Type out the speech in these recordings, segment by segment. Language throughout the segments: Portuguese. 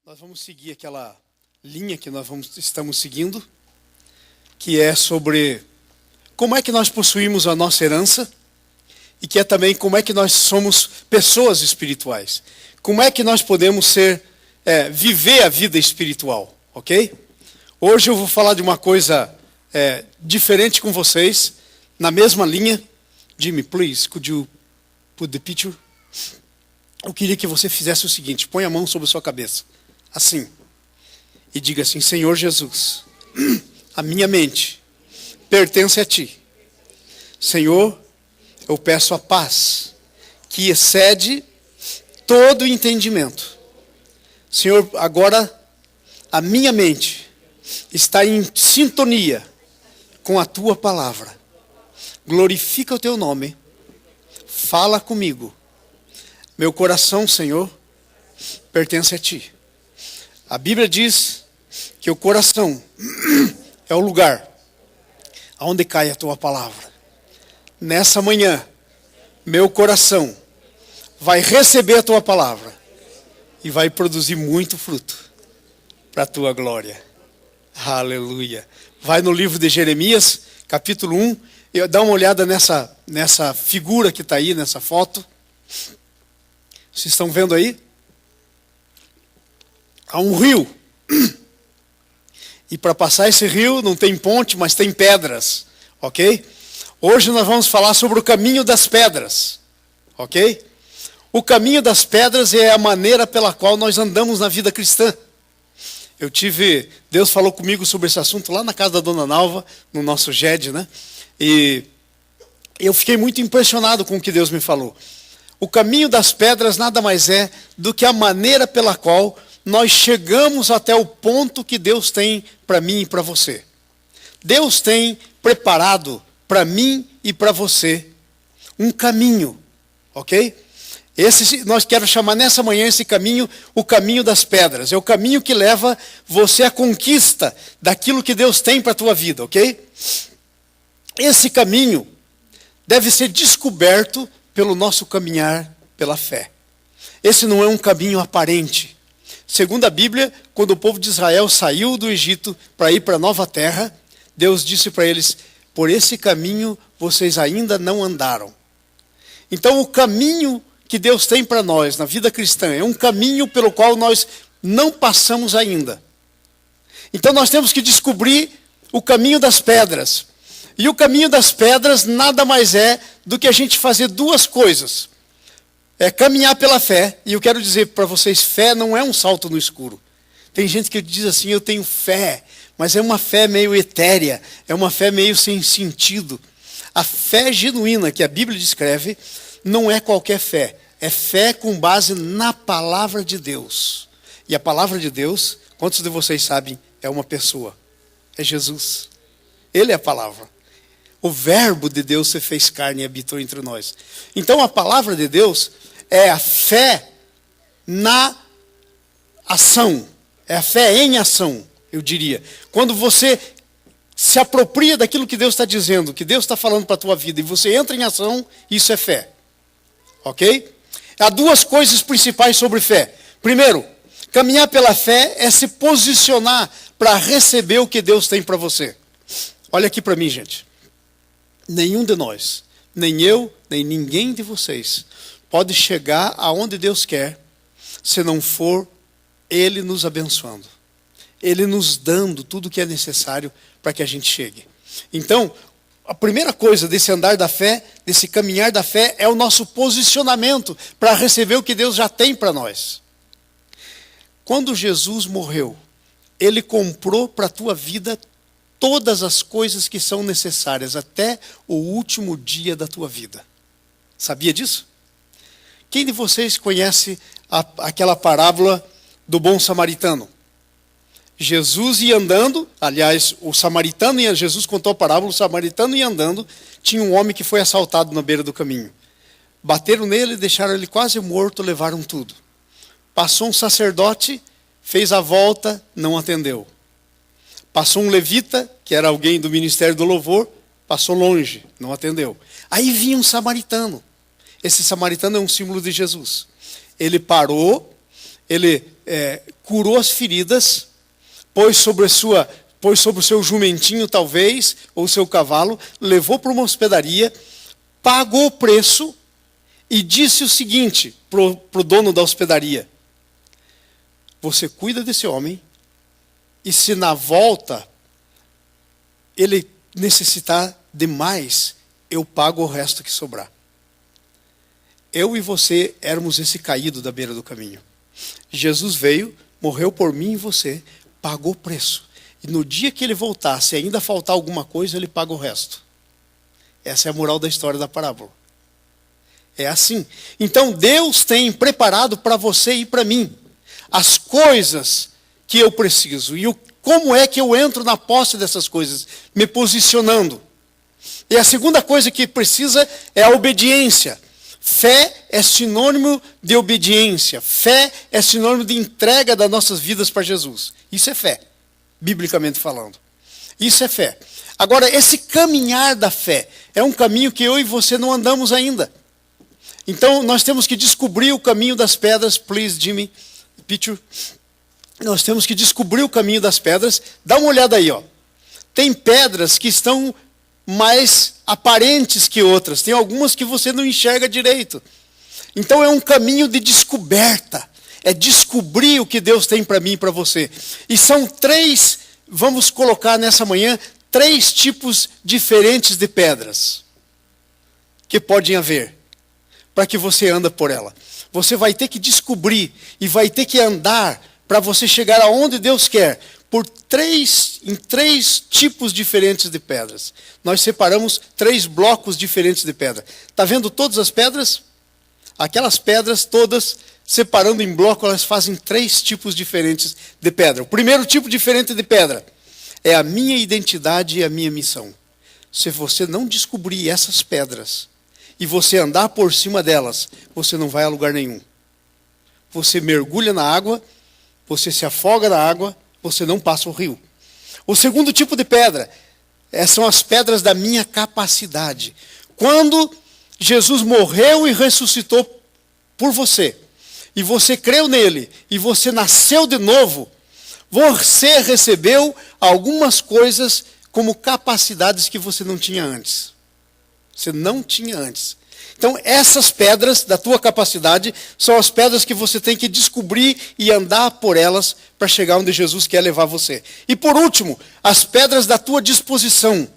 Nós vamos seguir aquela linha que estamos seguindo, que é sobre como é que nós possuímos a nossa herança e que é também como é que nós somos pessoas espirituais. Como é que nós podemos viver a vida espiritual, ok? Hoje eu vou falar de uma coisa diferente com vocês, na mesma linha. Jimmy, please, could you put the picture? Eu queria que você fizesse o seguinte, põe a mão sobre a sua cabeça, assim, e diga assim: Senhor Jesus, a minha mente pertence a Ti. Senhor, eu peço a paz que excede todo entendimento. Senhor, agora a minha mente está em sintonia com a Tua palavra. Glorifica o Teu nome. Fala comigo. Meu coração, Senhor, pertence a Ti. A Bíblia diz que o coração é o lugar onde cai a Tua palavra. Nessa manhã, meu coração vai receber a Tua palavra e vai produzir muito fruto para a Tua glória. Aleluia. Vai no livro de Jeremias, capítulo 1, e dá uma olhada nessa figura que está aí, nessa foto. Vocês estão vendo aí? Há um rio. E para passar esse rio não tem ponte, mas tem pedras, ok? Hoje nós vamos falar sobre o caminho das pedras, ok? O caminho das pedras é a maneira pela qual nós andamos na vida cristã. Deus falou comigo sobre esse assunto lá na casa da Dona Nalva, no nosso GED, né? E eu fiquei muito impressionado com o que Deus me falou. O caminho das pedras nada mais é do que a maneira pela qual nós chegamos até o ponto que Deus tem para mim e para você. Deus tem preparado para mim e para você um caminho, ok? Nós queremos chamar nessa manhã esse caminho o caminho das pedras. É o caminho que leva você à conquista daquilo que Deus tem para a tua vida, ok? Esse caminho deve ser descoberto pelo nosso caminhar pela fé. Esse não é um caminho aparente. Segundo a Bíblia, quando o povo de Israel saiu do Egito para ir para a nova terra, Deus disse para eles: por esse caminho vocês ainda não andaram. Então o caminho que Deus tem para nós na vida cristã é um caminho pelo qual nós não passamos ainda. Então nós temos que descobrir o caminho das pedras. E o caminho das pedras nada mais é do que a gente fazer duas coisas. É caminhar pela fé, e eu quero dizer para vocês, fé não é um salto no escuro. Tem gente que diz assim: eu tenho fé, mas é uma fé meio etérea, é uma fé meio sem sentido. A fé genuína que a Bíblia descreve não é qualquer fé, é fé com base na palavra de Deus. E a palavra de Deus, quantos de vocês sabem, é uma pessoa, é Jesus. Ele é a palavra. O verbo de Deus se fez carne e habitou entre nós. Então a palavra de Deus é a fé na ação. É a fé em ação, eu diria. Quando você se apropria daquilo que Deus está dizendo, que Deus está falando para a tua vida, e você entra em ação, isso é fé. Ok? Há duas coisas principais sobre fé. Primeiro, caminhar pela fé é se posicionar para receber o que Deus tem para você. Olha aqui para mim, gente. Nenhum de nós, nem eu, nem ninguém de vocês, pode chegar aonde Deus quer, se não for Ele nos abençoando. Ele nos dando tudo o que é necessário para que a gente chegue. Então, a primeira coisa desse andar da fé, desse caminhar da fé, é o nosso posicionamento para receber o que Deus já tem para nós. Quando Jesus morreu, Ele comprou para a tua vida todas as coisas que são necessárias até o último dia da tua vida. Sabia disso? Quem de vocês conhece aquela parábola do bom samaritano? Jesus ia andando, aliás, Jesus contou a parábola, o samaritano ia andando, tinha um homem que foi assaltado na beira do caminho. Bateram nele, deixaram ele quase morto, levaram tudo. Passou um sacerdote, fez a volta, não atendeu. Passou um levita, que era alguém do ministério do louvor, passou longe, não atendeu. Aí vinha um samaritano. Esse samaritano é um símbolo de Jesus. Ele parou, ele curou as feridas, pôs sobre o seu jumentinho talvez, ou o seu cavalo, levou para uma hospedaria, pagou o preço e disse o seguinte para o dono da hospedaria: você cuida desse homem, e se na volta ele necessitar de mais, eu pago o resto que sobrar. Eu e você éramos esse caído da beira do caminho. Jesus veio, morreu por mim e você, pagou o preço. E no dia que ele voltar, se ainda faltar alguma coisa, ele paga o resto. Essa é a moral da história da parábola. É assim. Então Deus tem preparado para você e para mim as coisas que eu preciso. E como é que eu entro na posse dessas coisas? Me posicionando. E a segunda coisa que precisa é a obediência. Fé é sinônimo de obediência. Fé é sinônimo de entrega das nossas vidas para Jesus. Isso é fé, biblicamente falando. Isso é fé. Agora, esse caminhar da fé é um caminho que eu e você não andamos ainda. Então, nós temos que descobrir o caminho das pedras. Please, Jimmy, picture. Nós temos que descobrir o caminho das pedras. Dá uma olhada aí, ó. Tem pedras que estão mais aparentes que outras. Tem algumas que você não enxerga direito. Então é um caminho de descoberta. É descobrir o que Deus tem para mim e para você. E são três, vamos colocar nessa manhã, três tipos diferentes de pedras que podem haver para que você anda por ela. Você vai ter que descobrir e vai ter que andar para você chegar aonde Deus quer. Em três tipos diferentes de pedras. Nós separamos 3 blocos diferentes de pedra. Está vendo todas as pedras? Aquelas pedras todas, separando em bloco, elas fazem 3 tipos diferentes de pedra. O primeiro tipo diferente de pedra é a minha identidade e a minha missão. Se você não descobrir essas pedras e você andar por cima delas, você não vai a lugar nenhum. Você mergulha na água, você se afoga na água, você não passa o rio. O segundo tipo de pedra são as pedras da minha capacidade. Quando Jesus morreu e ressuscitou por você, e você creu nele, e você nasceu de novo, você recebeu algumas coisas como capacidades que você não tinha antes. Você não tinha antes. Então, essas pedras da tua capacidade são as pedras que você tem que descobrir e andar por elas para chegar onde Jesus quer levar você. E por último, as pedras da tua disposição.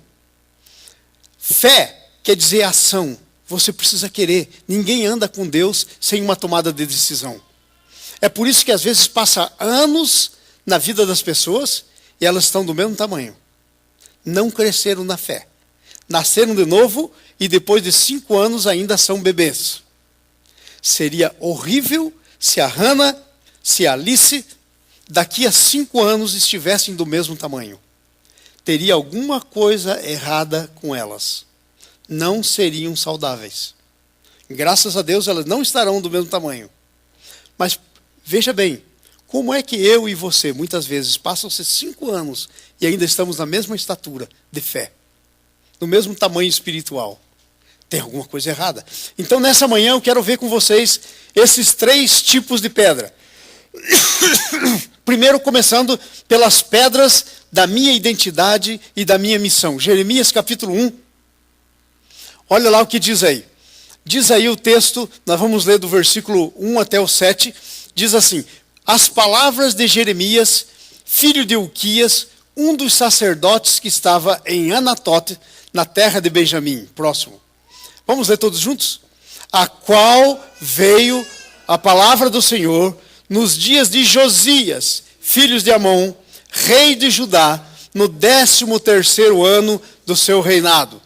Fé quer dizer ação. Você precisa querer. Ninguém anda com Deus sem uma tomada de decisão. É por isso que às vezes passa anos na vida das pessoas e elas estão do mesmo tamanho. Não cresceram na fé. Nasceram de novo e depois de 5 anos ainda são bebês. Seria horrível se a Hannah, se a Alice, daqui a 5 anos estivessem do mesmo tamanho. Teria alguma coisa errada com elas. Não seriam saudáveis. Graças a Deus elas não estarão do mesmo tamanho. Mas veja bem, como é que eu e você, muitas vezes, passam-se 5 anos e ainda estamos na mesma estatura de fé, no mesmo tamanho espiritual? Tem alguma coisa errada. Então, nessa manhã, eu quero ver com vocês esses 3 tipos de pedra. Primeiro, começando pelas pedras da minha identidade e da minha missão. Jeremias capítulo 1. Olha lá o que diz aí. Diz aí o texto, nós vamos ler do versículo 1 até o 7. Diz assim: as palavras de Jeremias, filho de Uquias, um dos sacerdotes que estava em Anatote, na terra de Benjamim. Próximo. Vamos ler todos juntos? A qual veio a palavra do Senhor nos dias de Josias, filhos de Amon, rei de Judá, no 13º ano do seu reinado.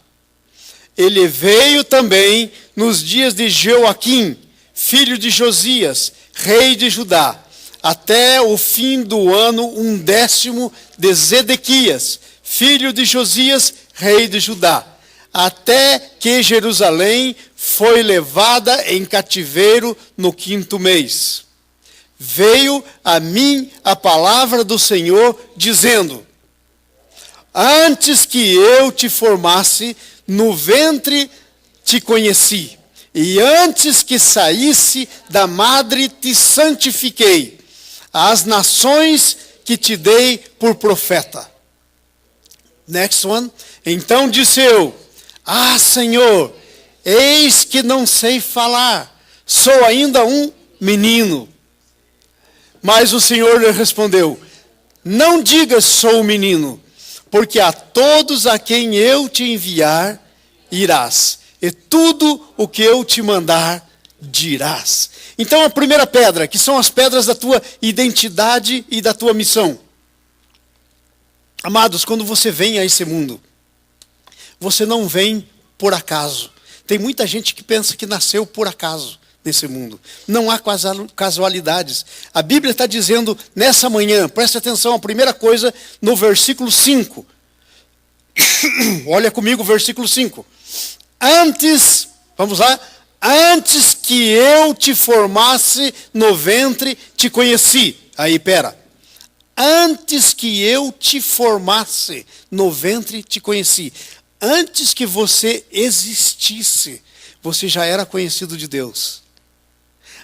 Ele veio também nos dias de Joaquim, filho de Josias, rei de Judá, até o fim do ano 10º de Zedequias, filho de Josias, rei de Judá, até que Jerusalém foi levada em cativeiro no 5º mês. Veio a mim a palavra do Senhor, dizendo: antes que eu te formasse, no ventre te conheci, e antes que saísse da madre te santifiquei. às nações que te dei por profeta. Next one. Então disse eu, Senhor, eis que não sei falar, sou ainda um menino. Mas o Senhor lhe respondeu, não digas sou um menino, porque a todos a quem eu te enviar, irás. E tudo o que eu te mandar, dirás. Então a primeira pedra, que são as pedras da tua identidade e da tua missão. Amados, quando você vem a esse mundo, você não vem por acaso. Tem muita gente que pensa que nasceu por acaso nesse mundo. Não há casualidades. A Bíblia está dizendo nessa manhã, preste atenção, a primeira coisa no versículo 5. Olha comigo o versículo 5. Antes, vamos lá, antes que eu te formasse no ventre, te conheci. Aí, pera. Antes que eu te formasse no ventre, te conheci. Antes que você existisse, você já era conhecido de Deus.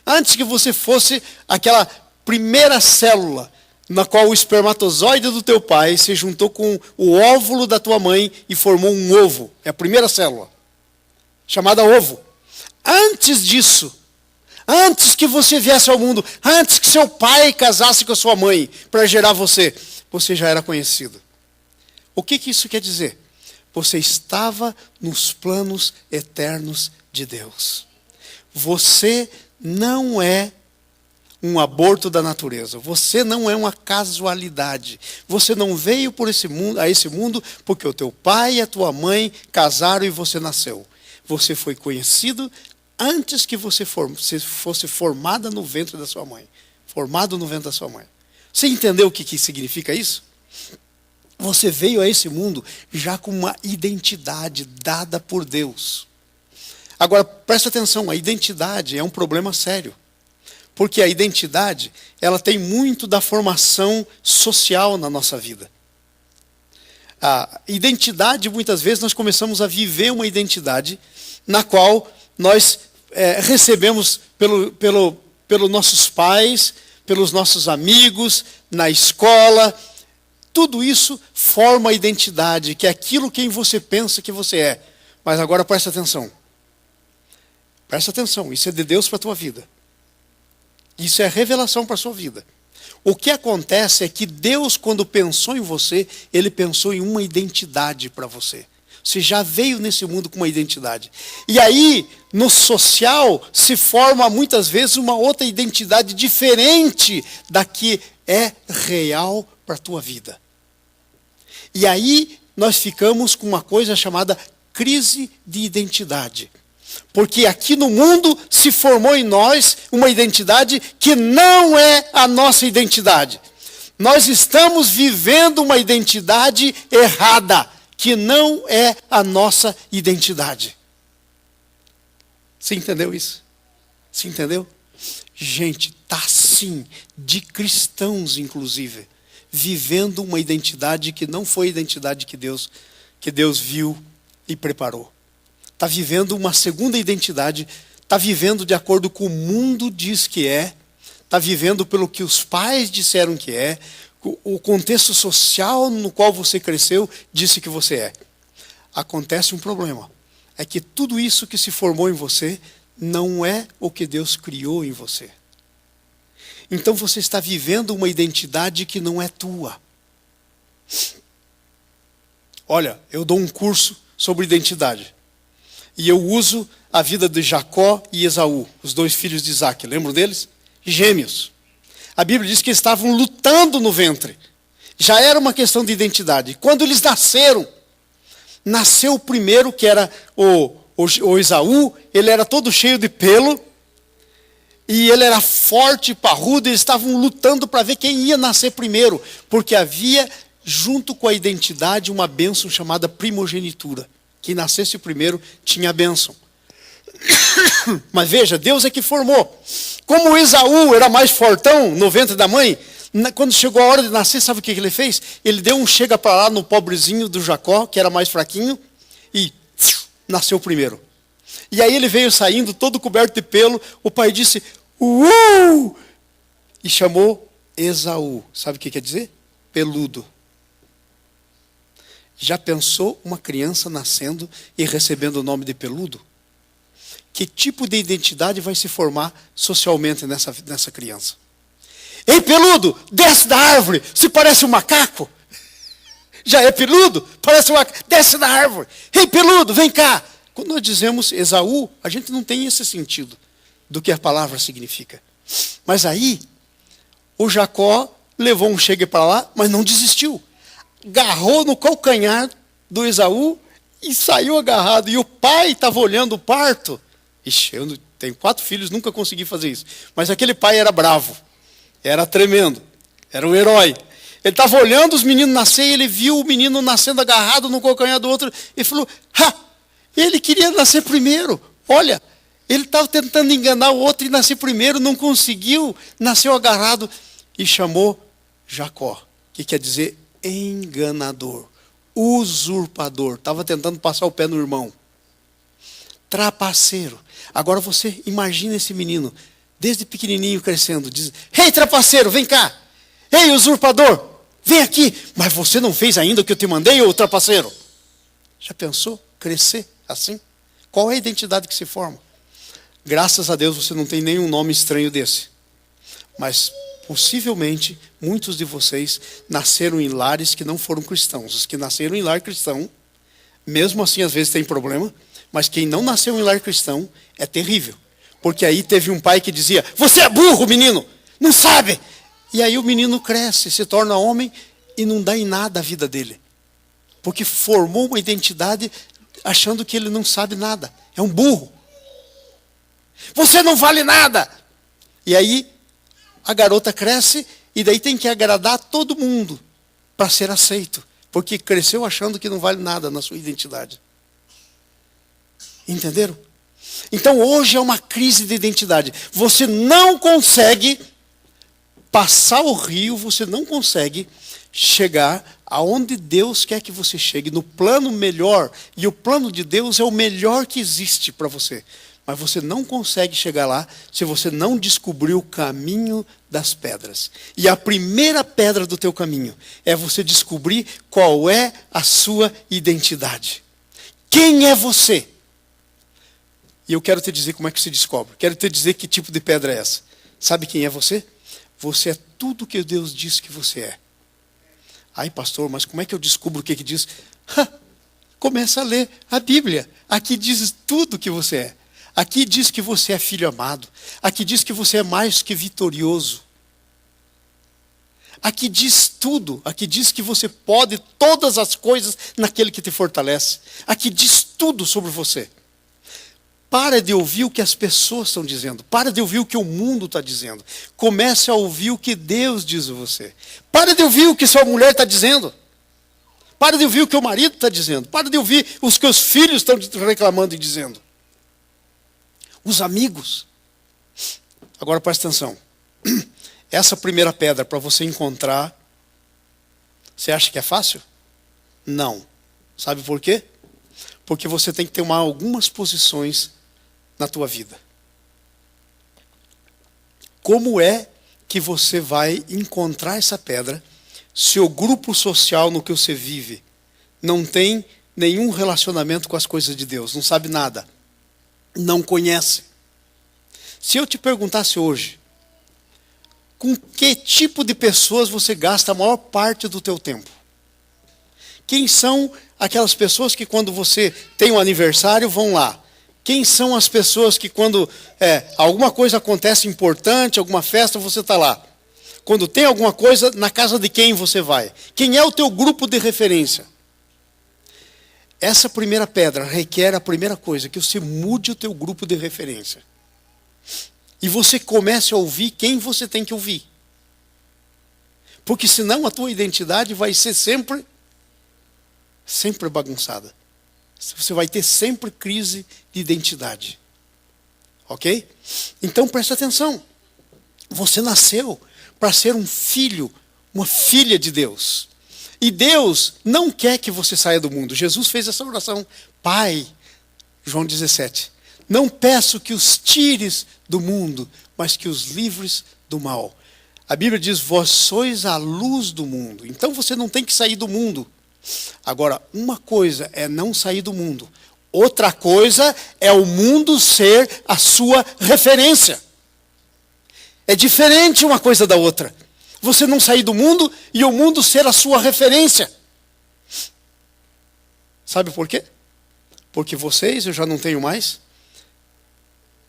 Antes que você fosse aquela primeira célula na qual o espermatozoide do teu pai se juntou com o óvulo da tua mãe e formou um ovo. É a primeira célula, chamada ovo. Antes disso, antes que você viesse ao mundo, antes que seu pai casasse com a sua mãe para gerar você, você já era conhecido. O que isso quer dizer? Você estava nos planos eternos de Deus. Você não é um aborto da natureza. Você não é uma casualidade. Você não veio a esse mundo porque o teu pai e a tua mãe casaram e você nasceu. Você foi conhecido antes que você fosse formada no ventre da sua mãe. Formado no ventre da sua mãe. Você entendeu o que significa isso? Você veio a esse mundo já com uma identidade dada por Deus. Agora, presta atenção, a identidade é um problema sério. Porque a identidade, ela tem muito da formação social na nossa vida. A identidade, muitas vezes, nós começamos a viver uma identidade na qual nós recebemos pelos nossos pais, pelos nossos amigos, na escola. Tudo isso forma a identidade, que é aquilo quem você pensa que você é. Mas agora presta atenção. Presta atenção, isso é de Deus para a tua vida. Isso é revelação para a sua vida. O que acontece é que Deus, quando pensou em você, Ele pensou em uma identidade para você. Você já veio nesse mundo com uma identidade. E aí, no social, se forma muitas vezes uma outra identidade diferente da que é real para a tua vida. E aí, nós ficamos com uma coisa chamada crise de identidade. Porque aqui no mundo se formou em nós uma identidade que não é a nossa identidade. Nós estamos vivendo uma identidade errada, que não é a nossa identidade. Você entendeu isso? Você entendeu? Gente, está sim, de cristãos inclusive, vivendo uma identidade que não foi a identidade que Deus viu e preparou. Está vivendo uma segunda identidade, está vivendo de acordo com o mundo diz que é, está vivendo pelo que os pais disseram que é, o contexto social no qual você cresceu disse que você é. Acontece um problema, é que tudo isso que se formou em você não é o que Deus criou em você. Então você está vivendo uma identidade que não é tua. Olha, eu dou um curso sobre identidade. E eu uso a vida de Jacó e Esaú, os dois filhos de Isaac. Lembram deles? Gêmeos. A Bíblia diz que estavam lutando no ventre. Já era uma questão de identidade. Quando eles nasceram, nasceu o primeiro, que era o Esaú. Ele era todo cheio de pelo. E ele era forte, parrudo. Eles estavam lutando para ver quem ia nascer primeiro. Porque havia, junto com a identidade, uma bênção chamada primogenitura. Quem nascesse primeiro tinha a bênção. Mas veja, Deus é que formou. Como o Esaú era mais fortão no ventre da mãe, quando chegou a hora de nascer, sabe o que ele fez? Ele deu um chega para lá no pobrezinho do Jacó, que era mais fraquinho, e nasceu primeiro. E aí ele veio saindo todo coberto de pelo, o pai disse, e chamou Esaú. Sabe o que quer dizer? Peludo. Já pensou uma criança nascendo e recebendo o nome de peludo? Que tipo de identidade vai se formar socialmente nessa criança? Ei, peludo, desce da árvore, se parece um macaco. Já é peludo, parece um macaco, desce da árvore. Ei, peludo, vem cá. Quando nós dizemos Esaú, a gente não tem esse sentido do que a palavra significa. Mas aí, o Jacó levou um chegue para lá, mas não desistiu. Agarrou no calcanhar do Esaú e saiu agarrado. E o pai estava olhando o parto. Ixi, eu tenho 4 filhos, nunca consegui fazer isso. Mas aquele pai era bravo, era tremendo, era um herói. Ele estava olhando os meninos nascer e ele viu o menino nascendo agarrado no calcanhar do outro. E falou, ele queria nascer primeiro. Olha, ele estava tentando enganar o outro e nascer primeiro, não conseguiu, nasceu agarrado e chamou Jacó, que quer dizer enganador, usurpador. Estava tentando passar o pé no irmão. Trapaceiro. Agora você imagina esse menino, desde pequenininho crescendo, diz, ei, trapaceiro, vem cá. Ei, usurpador, vem aqui. Mas você não fez ainda o que eu te mandei, ô trapaceiro? Já pensou crescer assim? Qual é a identidade que se forma? Graças a Deus você não tem nenhum nome estranho desse. Mas possivelmente muitos de vocês nasceram em lares que não foram cristãos. Os que nasceram em lar cristão, mesmo assim às vezes tem problema, mas quem não nasceu em lar cristão é terrível. Porque aí teve um pai que dizia, você é burro, menino, não sabe. E aí o menino cresce, se torna homem e não dá em nada a vida dele. Porque formou uma identidade achando que ele não sabe nada. É um burro. Você não vale nada. E aí a garota cresce e daí tem que agradar todo mundo para ser aceito. Porque cresceu achando que não vale nada na sua identidade. Entenderam? Então hoje é uma crise de identidade. Você não consegue passar o rio, você não consegue chegar aonde Deus quer que você chegue, no plano melhor. E o plano de Deus é o melhor que existe para você. Mas você não consegue chegar lá se você não descobrir o caminho das pedras. E a primeira pedra do teu caminho é você descobrir qual é a sua identidade. Quem é você? E eu quero te dizer como é que se descobre. Quero te dizer que tipo de pedra é essa. Sabe quem é você? Você é tudo que Deus diz que você é. Ai, pastor, mas como é que eu descubro o que diz? Começa a ler a Bíblia. Aqui diz tudo que você é. Aqui diz que você é filho amado. Aqui diz que você é mais que vitorioso. Aqui diz tudo. Aqui diz que você pode todas as coisas naquele que te fortalece. Aqui diz tudo sobre você. Para de ouvir o que as pessoas estão dizendo. Para de ouvir o que o mundo está dizendo. Comece a ouvir o que Deus diz a você. Para de ouvir o que sua mulher está dizendo. Para de ouvir o que o marido está dizendo. Para de ouvir os que os filhos estão reclamando e dizendo. Os amigos. Agora presta atenção. Essa primeira pedra para você encontrar, você acha que é fácil? Não. Sabe por quê? Porque você tem que tomar algumas posições na tua vida. Como é que você vai encontrar essa pedra se o grupo social no que você vive não tem nenhum relacionamento com as coisas de Deus, não sabe nada, não conhece? Se eu te perguntasse hoje, com que tipo de pessoas você gasta a maior parte do teu tempo? Quem são aquelas pessoas que quando você tem um aniversário vão lá? Quem são as pessoas que quando alguma coisa acontece importante, alguma festa, você está lá? Quando tem alguma coisa, na casa de quem você vai? Quem é o teu grupo de referência? Essa primeira pedra requer a primeira coisa, que você mude o teu grupo de referência. E você comece a ouvir quem você tem que ouvir. Porque senão a tua identidade vai ser sempre bagunçada. Você vai ter sempre crise de identidade. Ok? Então presta atenção. Você nasceu para ser um filho, uma filha de Deus. E Deus não quer que você saia do mundo. Jesus fez essa oração. Pai, João 17, não peço que os tires do mundo, mas que os livres do mal. A Bíblia diz, vós sois a luz do mundo. Então você não tem que sair do mundo. Agora, uma coisa é não sair do mundo. Outra coisa é o mundo ser a sua referência. É diferente uma coisa da outra. Você não sair do mundo e o mundo ser a sua referência. Sabe por quê? Porque vocês, eu já não tenho mais,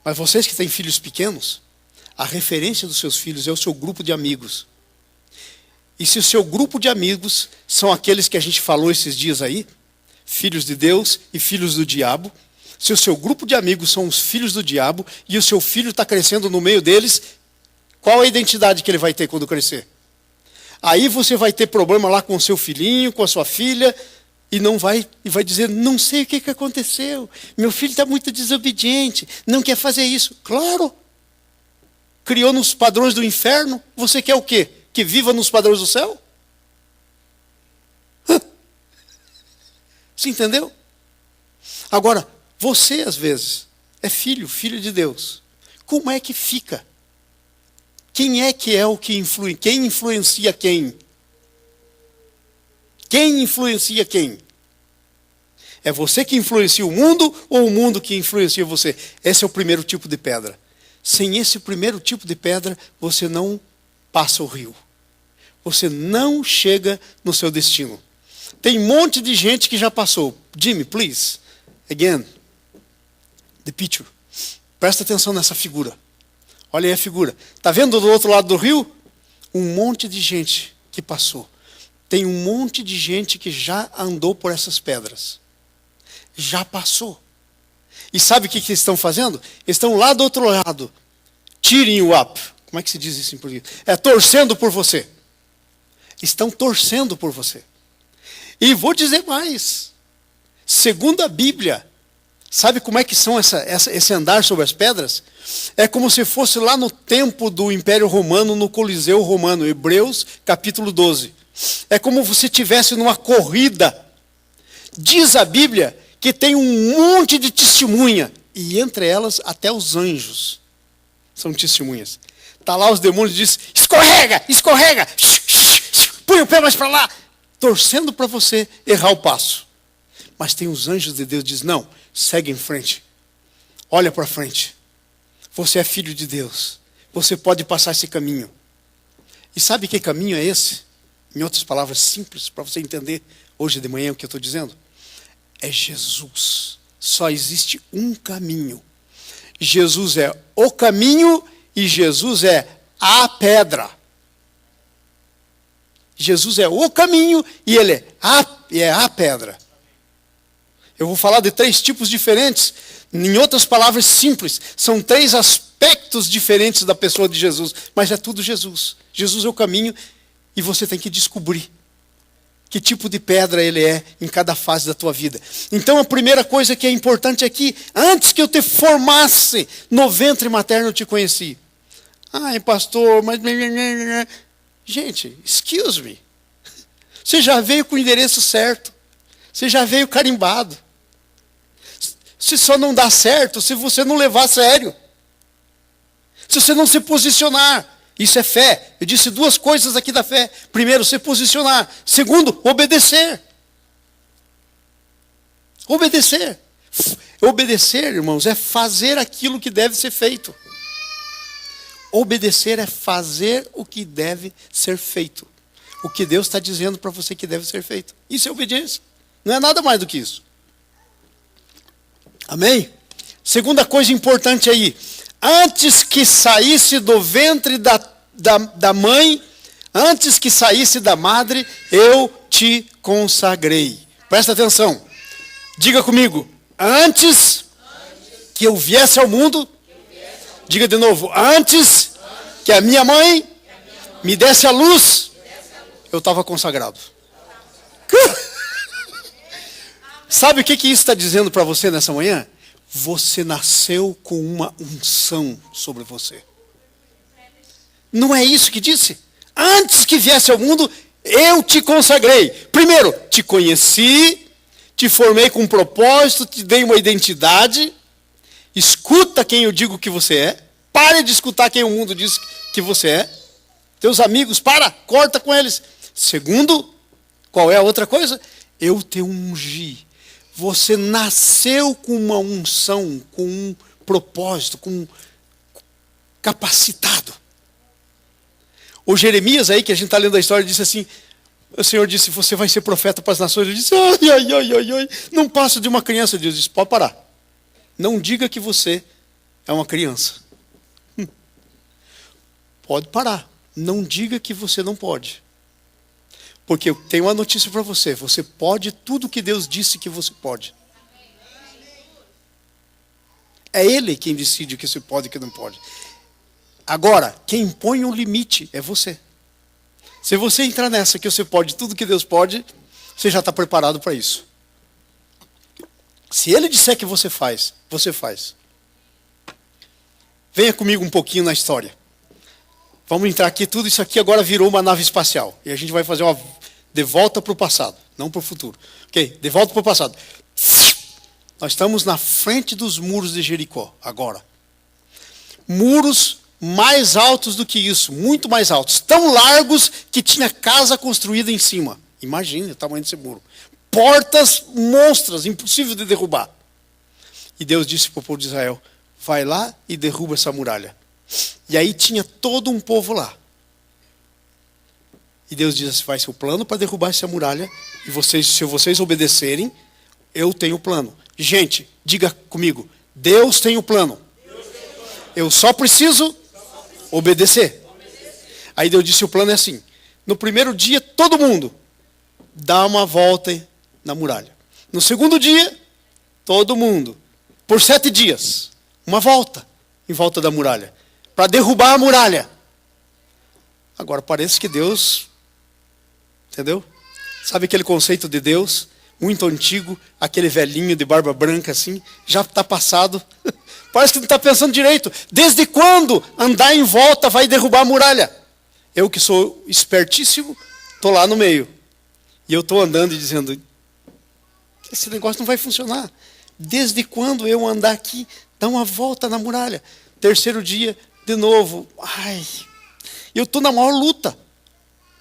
mas vocês que têm filhos pequenos, a referência dos seus filhos é o seu grupo de amigos. E se o seu grupo de amigos são aqueles que a gente falou esses dias aí, filhos de Deus e filhos do diabo, se o seu grupo de amigos são os filhos do diabo e o seu filho está crescendo no meio deles, qual a identidade que ele vai ter quando crescer? Aí você vai ter problema lá com o seu filhinho, com a sua filha, e vai dizer, não sei o que aconteceu, meu filho está muito desobediente, não quer fazer isso. Claro, criou nos padrões do inferno, você quer o quê? Que viva nos padrões do céu? Você entendeu? Agora, você às vezes é filho de Deus. Como é que fica? Quem é o que influi? Quem influencia quem? Quem influencia quem? É você que influencia o mundo ou o mundo que influencia você? Esse é o primeiro tipo de pedra. Sem esse primeiro tipo de pedra, você não passa o rio. Você não chega no seu destino. Tem um monte de gente que já passou. Jimmy, please. Again. The picture. Presta atenção nessa figura. Olha aí a figura. Está vendo do outro lado do rio? Um monte de gente que passou. Tem um monte de gente que já andou por essas pedras. Já passou. E sabe o que eles estão fazendo? Eles estão lá do outro lado. Cheering you up. Como é que se diz isso em português? É torcendo por você. Estão torcendo por você. E vou dizer mais. Segundo a Bíblia, sabe como é que são esse andar sobre as pedras? É como se fosse lá no tempo do Império Romano, no Coliseu Romano, Hebreus capítulo 12. É como se estivesse numa corrida. Diz a Bíblia que tem um monte de testemunha, e entre elas até os anjos são testemunhas. Está lá os demônios e diz, escorrega, escorrega, põe o pé mais para lá, torcendo para você errar o passo. Mas tem os anjos de Deus que dizem, não, segue em frente, olha para frente, você é filho de Deus, você pode passar esse caminho. E sabe que caminho é esse? Em outras palavras simples, para você entender hoje de manhã o que eu estou dizendo. É Jesus. Só existe um caminho. Jesus é o caminho e Jesus é a pedra. Jesus é o caminho e ele é a pedra. Eu vou falar de 3 tipos diferentes. Em outras palavras simples, são 3 aspectos diferentes da pessoa de Jesus. Mas é tudo Jesus. Jesus é o caminho e você tem que descobrir que tipo de pedra ele é em cada fase da tua vida. Então a primeira coisa que é importante aqui, antes que eu te formasse no ventre materno eu te conheci. Ai, pastor, mas... Gente, excuse me. Você já veio com o endereço certo. Você já veio carimbado. Se só não dá certo se você não levar a sério. Se você não se posicionar. Isso é fé. Eu disse 2 coisas aqui da fé. Primeiro, se posicionar. Segundo, obedecer. Obedecer. Obedecer, irmãos, é fazer aquilo que deve ser feito. Obedecer é fazer o que deve ser feito. O que Deus está dizendo para você que deve ser feito. Isso é obediência. Não é nada mais do que isso. Amém? Segunda coisa importante aí. Antes que saísse do ventre da mãe, antes que saísse da madre, eu te consagrei. Presta atenção. Diga comigo. Antes que eu viesse ao mundo, diga de novo. Antes que a minha mãe me desse a luz, eu estava consagrado. Sabe o que isso está dizendo para você nessa manhã? Você nasceu com uma unção sobre você. Não é isso que disse? Antes que viesse ao mundo, eu te consagrei. Primeiro, te conheci, te formei com um propósito, te dei uma identidade. Escuta quem eu digo que você é. Pare de escutar quem o mundo diz que você é. teus amigos, corta com eles. Segundo, qual é a outra coisa? Eu te ungi. Você nasceu com uma unção, com um propósito, capacitado. O Jeremias aí, que a gente está lendo a história, disse assim, o Senhor disse, você vai ser profeta para as nações. Ele disse, ai, não passa de uma criança. Deus disse, pode parar. Não diga que você é uma criança. Pode parar. Não diga que você não pode. Porque eu tenho uma notícia para você. Você pode tudo que Deus disse que você pode. É Ele quem decide o que você pode e o que não pode. Agora, quem põe o limite é você. Se você entrar nessa que você pode tudo que Deus pode, você já está preparado para isso. Se Ele disser que você faz, você faz. Venha comigo um pouquinho na história. Vamos entrar aqui, tudo isso aqui agora virou uma nave espacial. E a gente vai fazer uma de volta para o passado, não para o futuro. Ok? De volta para o passado. Nós estamos na frente dos muros de Jericó, agora. Muros mais altos do que isso, muito mais altos. Tão largos que tinha casa construída em cima. Imagine o tamanho desse muro. Portas monstras, impossível de derrubar. E Deus disse para o povo de Israel, vai lá e derruba essa muralha. E aí tinha todo um povo lá. E Deus diz assim, vai ser o plano para derrubar essa muralha. E vocês, se vocês obedecerem, eu tenho o plano. Gente, diga comigo, Deus tem o plano. Eu só preciso obedecer. Aí Deus disse, o plano é assim. No primeiro dia, todo mundo dá uma volta na muralha. No segundo dia, todo mundo, por 7 dias, uma volta em volta da muralha. Para derrubar a muralha. Agora parece que Deus, entendeu? Sabe aquele conceito de Deus, muito antigo, aquele velhinho de barba branca assim, já está passado. Parece que não está pensando direito. Desde quando andar em volta vai derrubar a muralha? Eu que sou espertíssimo, estou lá no meio. E eu estou andando e dizendo, esse negócio não vai funcionar. Desde quando eu andar aqui, dar uma volta na muralha? Terceiro dia, de novo. Ai, eu estou na maior luta.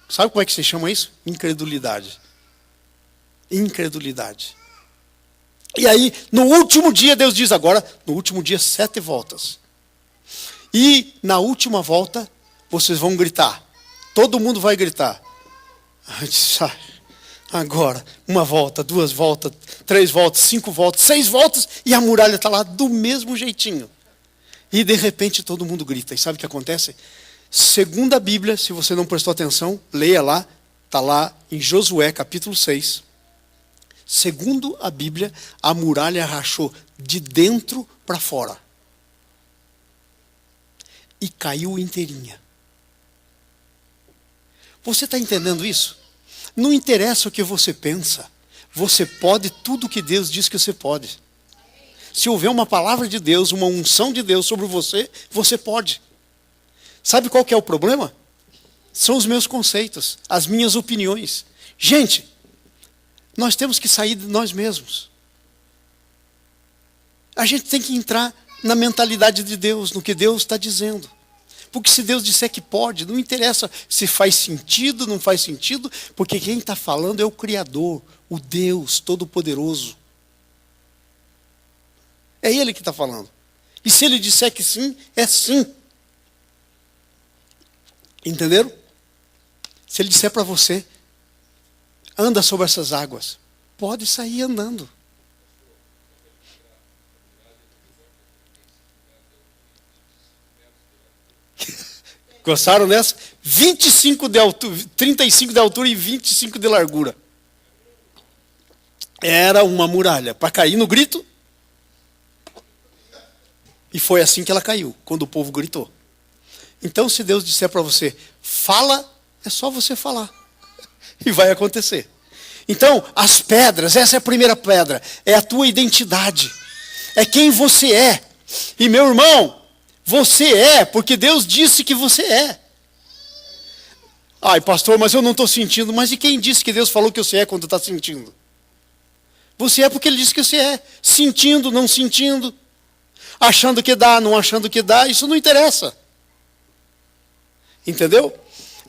Sabe como é que se chama isso? Incredulidade. Incredulidade. E aí, no último dia, Deus diz agora, no último dia, 7 voltas. E na última volta, vocês vão gritar. Todo mundo vai gritar. Agora, 1 volta, 2 voltas, 3 voltas, 5 voltas, 6 voltas, e a muralha está lá do mesmo jeitinho. E de repente todo mundo grita. E sabe o que acontece? Segundo a Bíblia, se você não prestou atenção, leia lá, está lá em Josué capítulo 6. Segundo a Bíblia, a muralha rachou de dentro para fora. E caiu inteirinha. Você está entendendo isso? Não interessa o que você pensa. Você pode tudo o que Deus diz que você pode. Se houver uma palavra de Deus, uma unção de Deus sobre você, você pode. Sabe qual que é o problema? São os meus conceitos, as minhas opiniões. Gente, nós temos que sair de nós mesmos. A gente tem que entrar na mentalidade de Deus, no que Deus está dizendo. Porque se Deus disser que pode, não interessa se faz sentido, não faz sentido, porque quem está falando é o Criador, o Deus Todo-Poderoso. É Ele que está falando. E se Ele disser que sim, é sim. Entenderam? Se Ele disser para você, anda sobre essas águas, pode sair andando. Gostaram dessa? 25 de altura, 35 de altura e 25 de largura. Era uma muralha. Para cair no grito. E foi assim que ela caiu, quando o povo gritou. Então, se Deus disser para você, fala, é só você falar. E vai acontecer. Então, as pedras, essa é a primeira pedra. É a tua identidade. É quem você é. E meu irmão, você é porque Deus disse que você é. Ai, pastor, mas eu não estou sentindo. Mas e quem disse que Deus falou que você é quando está sentindo? Você é porque Ele disse que você é. Sentindo, não sentindo. Achando que dá, não achando que dá. Isso não interessa. Entendeu?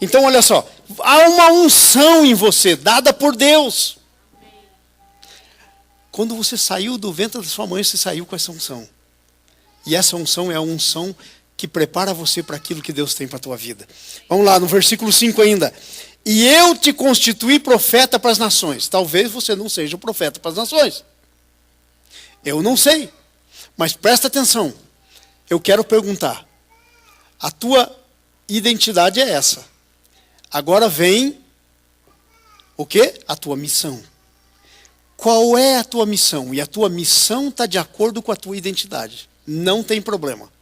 Então olha só, há uma unção em você, dada por Deus. Quando você saiu do ventre da sua mãe, você saiu com essa unção. E essa unção é a unção que prepara você para aquilo que Deus tem para a tua vida. Vamos lá, no versículo 5 ainda. E eu te constituí profeta para as nações. Talvez você não seja o profeta para as nações. Eu não sei. Mas presta atenção. Eu quero perguntar. A tua identidade é essa. Agora vem o quê? A tua missão. Qual é a tua missão? E a tua missão está de acordo com a tua identidade. Não tem problema.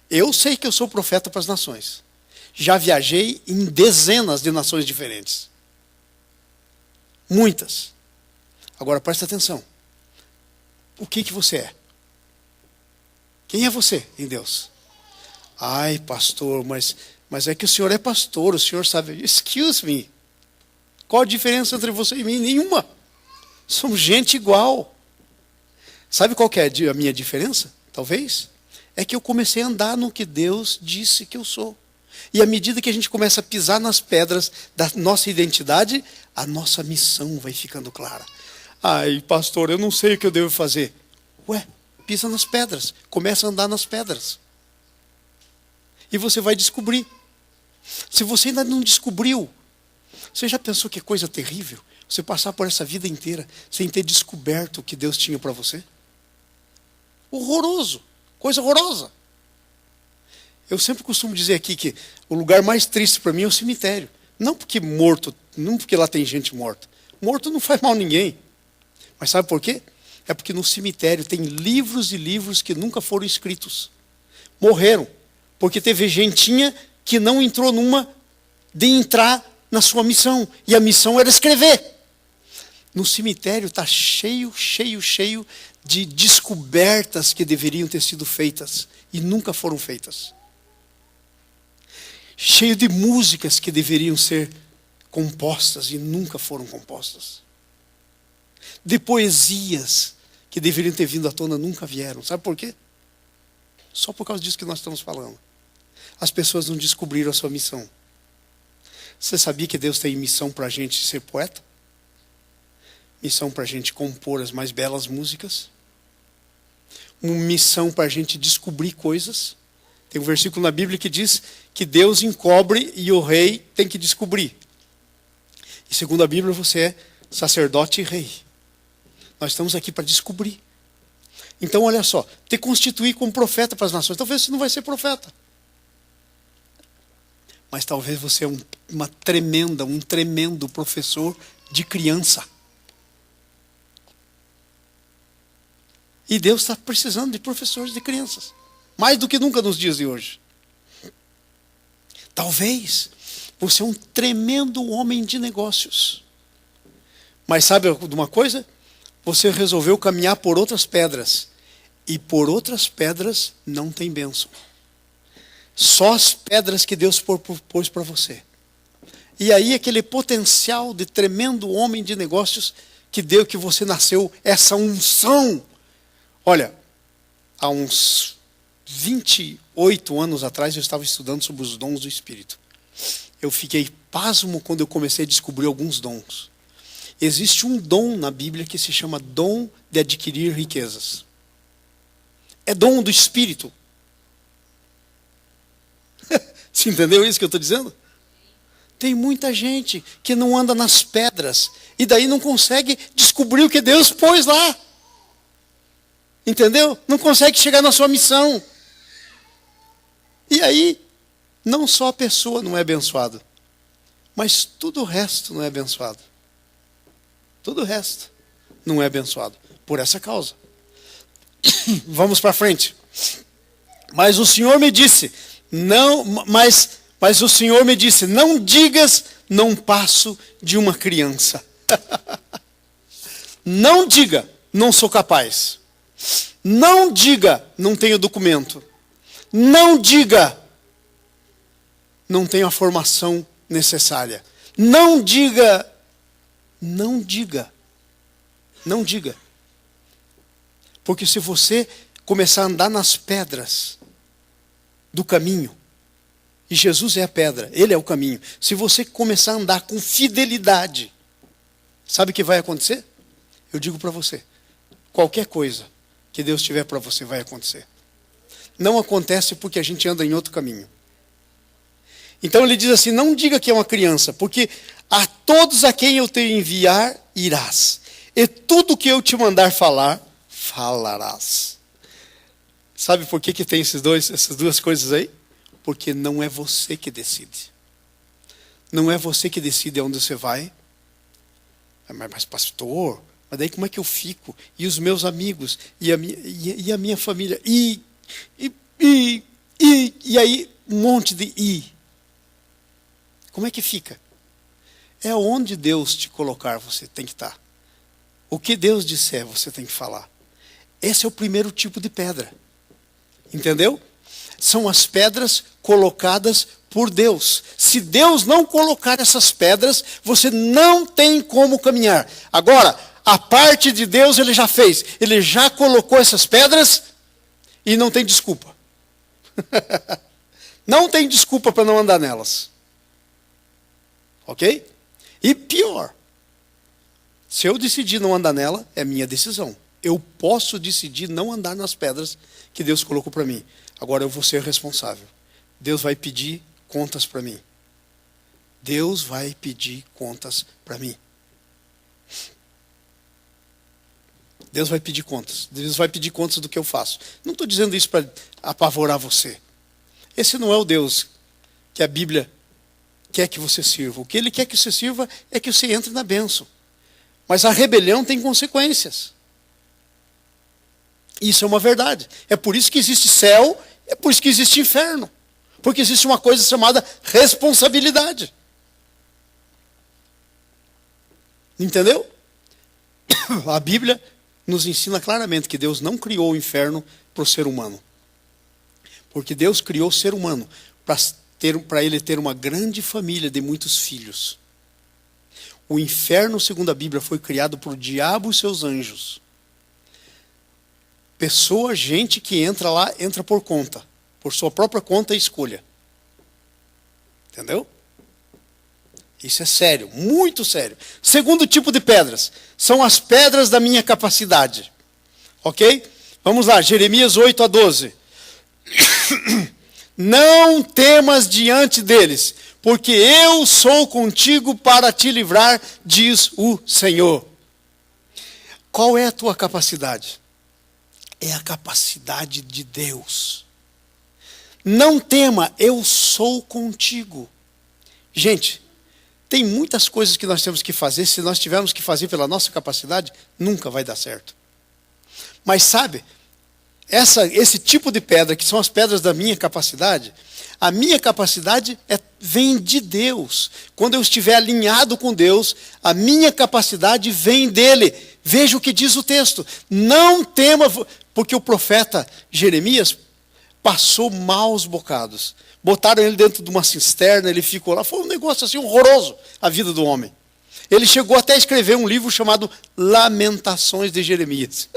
Eu sei que eu sou profeta para as nações. Já viajei em dezenas de nações diferentes. Muitas. Agora presta atenção. O que você é? Quem é você em Deus? Ai, pastor, mas é que o senhor é pastor, o senhor sabe. Excuse me. Qual a diferença entre você e mim? Nenhuma. Somos gente igual. Sabe qual que é a minha diferença? Talvez. É que eu comecei a andar no que Deus disse que eu sou. E à medida que a gente começa a pisar nas pedras da nossa identidade, a nossa missão vai ficando clara. Ai, pastor, eu não sei o que eu devo fazer. Ué, pisa nas pedras. Começa a andar nas pedras. E você vai descobrir. Se você ainda não descobriu, você já pensou que coisa terrível? Você passar por essa vida inteira sem ter descoberto o que Deus tinha para você? Horroroso. Coisa horrorosa. Eu sempre costumo dizer aqui que o lugar mais triste para mim é o cemitério. Não porque lá tem gente morta. Morto não faz mal a ninguém. Mas sabe por quê? É porque no cemitério tem livros e livros que nunca foram escritos. Morreram. Porque teve gentinha que não entrou numa de entrar na sua missão. E a missão era escrever. No cemitério está cheio de descobertas que deveriam ter sido feitas e nunca foram feitas. Cheio de músicas que deveriam ser compostas e nunca foram compostas. De poesias que deveriam ter vindo à tona, nunca vieram. Sabe por quê? Só por causa disso que nós estamos falando. As pessoas não descobriram a sua missão. Você sabia que Deus tem missão para a gente ser poeta? Missão para a gente compor as mais belas músicas? Uma missão para a gente descobrir coisas? Tem um versículo na Bíblia que diz que Deus encobre e o rei tem que descobrir. E segundo a Bíblia, você é sacerdote e rei. Nós estamos aqui para descobrir. Então, olha só, te constituir como profeta para as nações. Talvez você não vai ser profeta. Mas talvez você é um tremendo professor de criança. E Deus está precisando de professores de crianças. Mais do que nunca nos dias de hoje. Talvez você é um tremendo homem de negócios. Mas sabe de uma coisa? Você resolveu caminhar por outras pedras. E por outras pedras não tem bênção. Só as pedras que Deus pôs para você. E aí aquele potencial de tremendo homem de negócios que deu que você nasceu, essa unção. Olha, há uns 28 anos atrás eu estava estudando sobre os dons do Espírito. Eu fiquei pasmo quando eu comecei a descobrir alguns dons. Existe um dom na Bíblia que se chama dom de adquirir riquezas. É dom do Espírito. Você entendeu isso que eu estou dizendo? Tem muita gente que não anda nas pedras e daí não consegue descobrir o que Deus pôs lá. Entendeu? Não consegue chegar na sua missão. E aí, não só a pessoa não é abençoada, mas tudo o resto não é abençoado. Tudo o resto não é abençoado. Por essa causa. Vamos para frente. Mas o Senhor me disse, mas o Senhor me disse, não digas, não passo de uma criança. Não diga, não sou capaz. Não diga, não tenho documento. Não diga, não tenho a formação necessária. Não diga, não diga. Não diga. Porque se você começar a andar nas pedras do caminho, E Jesus é a pedra, Ele é o caminho. Se você começar a andar com fidelidade, sabe o que vai acontecer? Eu digo para você, qualquer coisa que Deus tiver para você vai acontecer. Não acontece porque a gente anda em outro caminho. Então ele diz assim, não diga que é uma criança, porque a todos a quem eu te enviar, irás. E tudo que eu te mandar falar, falarás. Sabe por que tem essas duas coisas aí? Porque não é você que decide. Não é você que decide aonde você vai. Mas pastor, mas daí como é que eu fico? E os meus amigos? E a minha família? E aí um monte de i. Como é que fica? É onde Deus te colocar, você tem que estar. O que Deus disser, você tem que falar. Esse é o primeiro tipo de pedra. Entendeu? São as pedras colocadas por Deus. Se Deus não colocar essas pedras, você não tem como caminhar. Agora, a parte de Deus Ele já fez. Ele já colocou essas pedras e não tem desculpa. Não tem desculpa para não andar nelas. Ok? E pior, se eu decidir não andar nela, é minha decisão. Eu posso decidir não andar nas pedras que Deus colocou para mim. Agora eu vou ser responsável. Deus vai pedir contas para mim. Deus vai pedir contas para mim. Deus vai pedir contas. Deus vai pedir contas do que eu faço. Não estou dizendo isso para apavorar você. Esse não é o Deus que a Bíblia quer que você sirva. O que Ele quer que você sirva é que você entre na bênção. Mas a rebelião tem consequências. Isso é uma verdade. É por isso que existe céu, é por isso que existe inferno. Porque existe uma coisa chamada responsabilidade. Entendeu? A Bíblia nos ensina claramente que Deus não criou o inferno para o ser humano. Porque Deus criou o ser humano para ele ter uma grande família de muitos filhos. O inferno, segundo a Bíblia, foi criado por o diabo e seus anjos. Pessoa, gente que entra lá, entra por conta. Por sua própria conta e escolha. Entendeu? Isso é sério, muito sério. Segundo tipo de pedras, são as pedras da minha capacidade. Ok? Vamos lá, Jeremias 8-12. Não temas diante deles, porque eu sou contigo para te livrar, diz o Senhor. Qual é a tua capacidade? É a capacidade de Deus. Não tema, eu sou contigo. Gente, tem muitas coisas que nós temos que fazer, se nós tivermos que fazer pela nossa capacidade, nunca vai dar certo. Mas sabe, esse tipo de pedra, que são as pedras da minha capacidade, a minha capacidade vem de Deus. Quando eu estiver alinhado com Deus, a minha capacidade vem dele. Veja o que diz o texto. Não tema, porque o profeta Jeremias passou maus bocados. Botaram ele dentro de uma cisterna, ele ficou lá. Foi um negócio assim horroroso, a vida do homem. Ele chegou até a escrever um livro chamado Lamentações de Jeremias.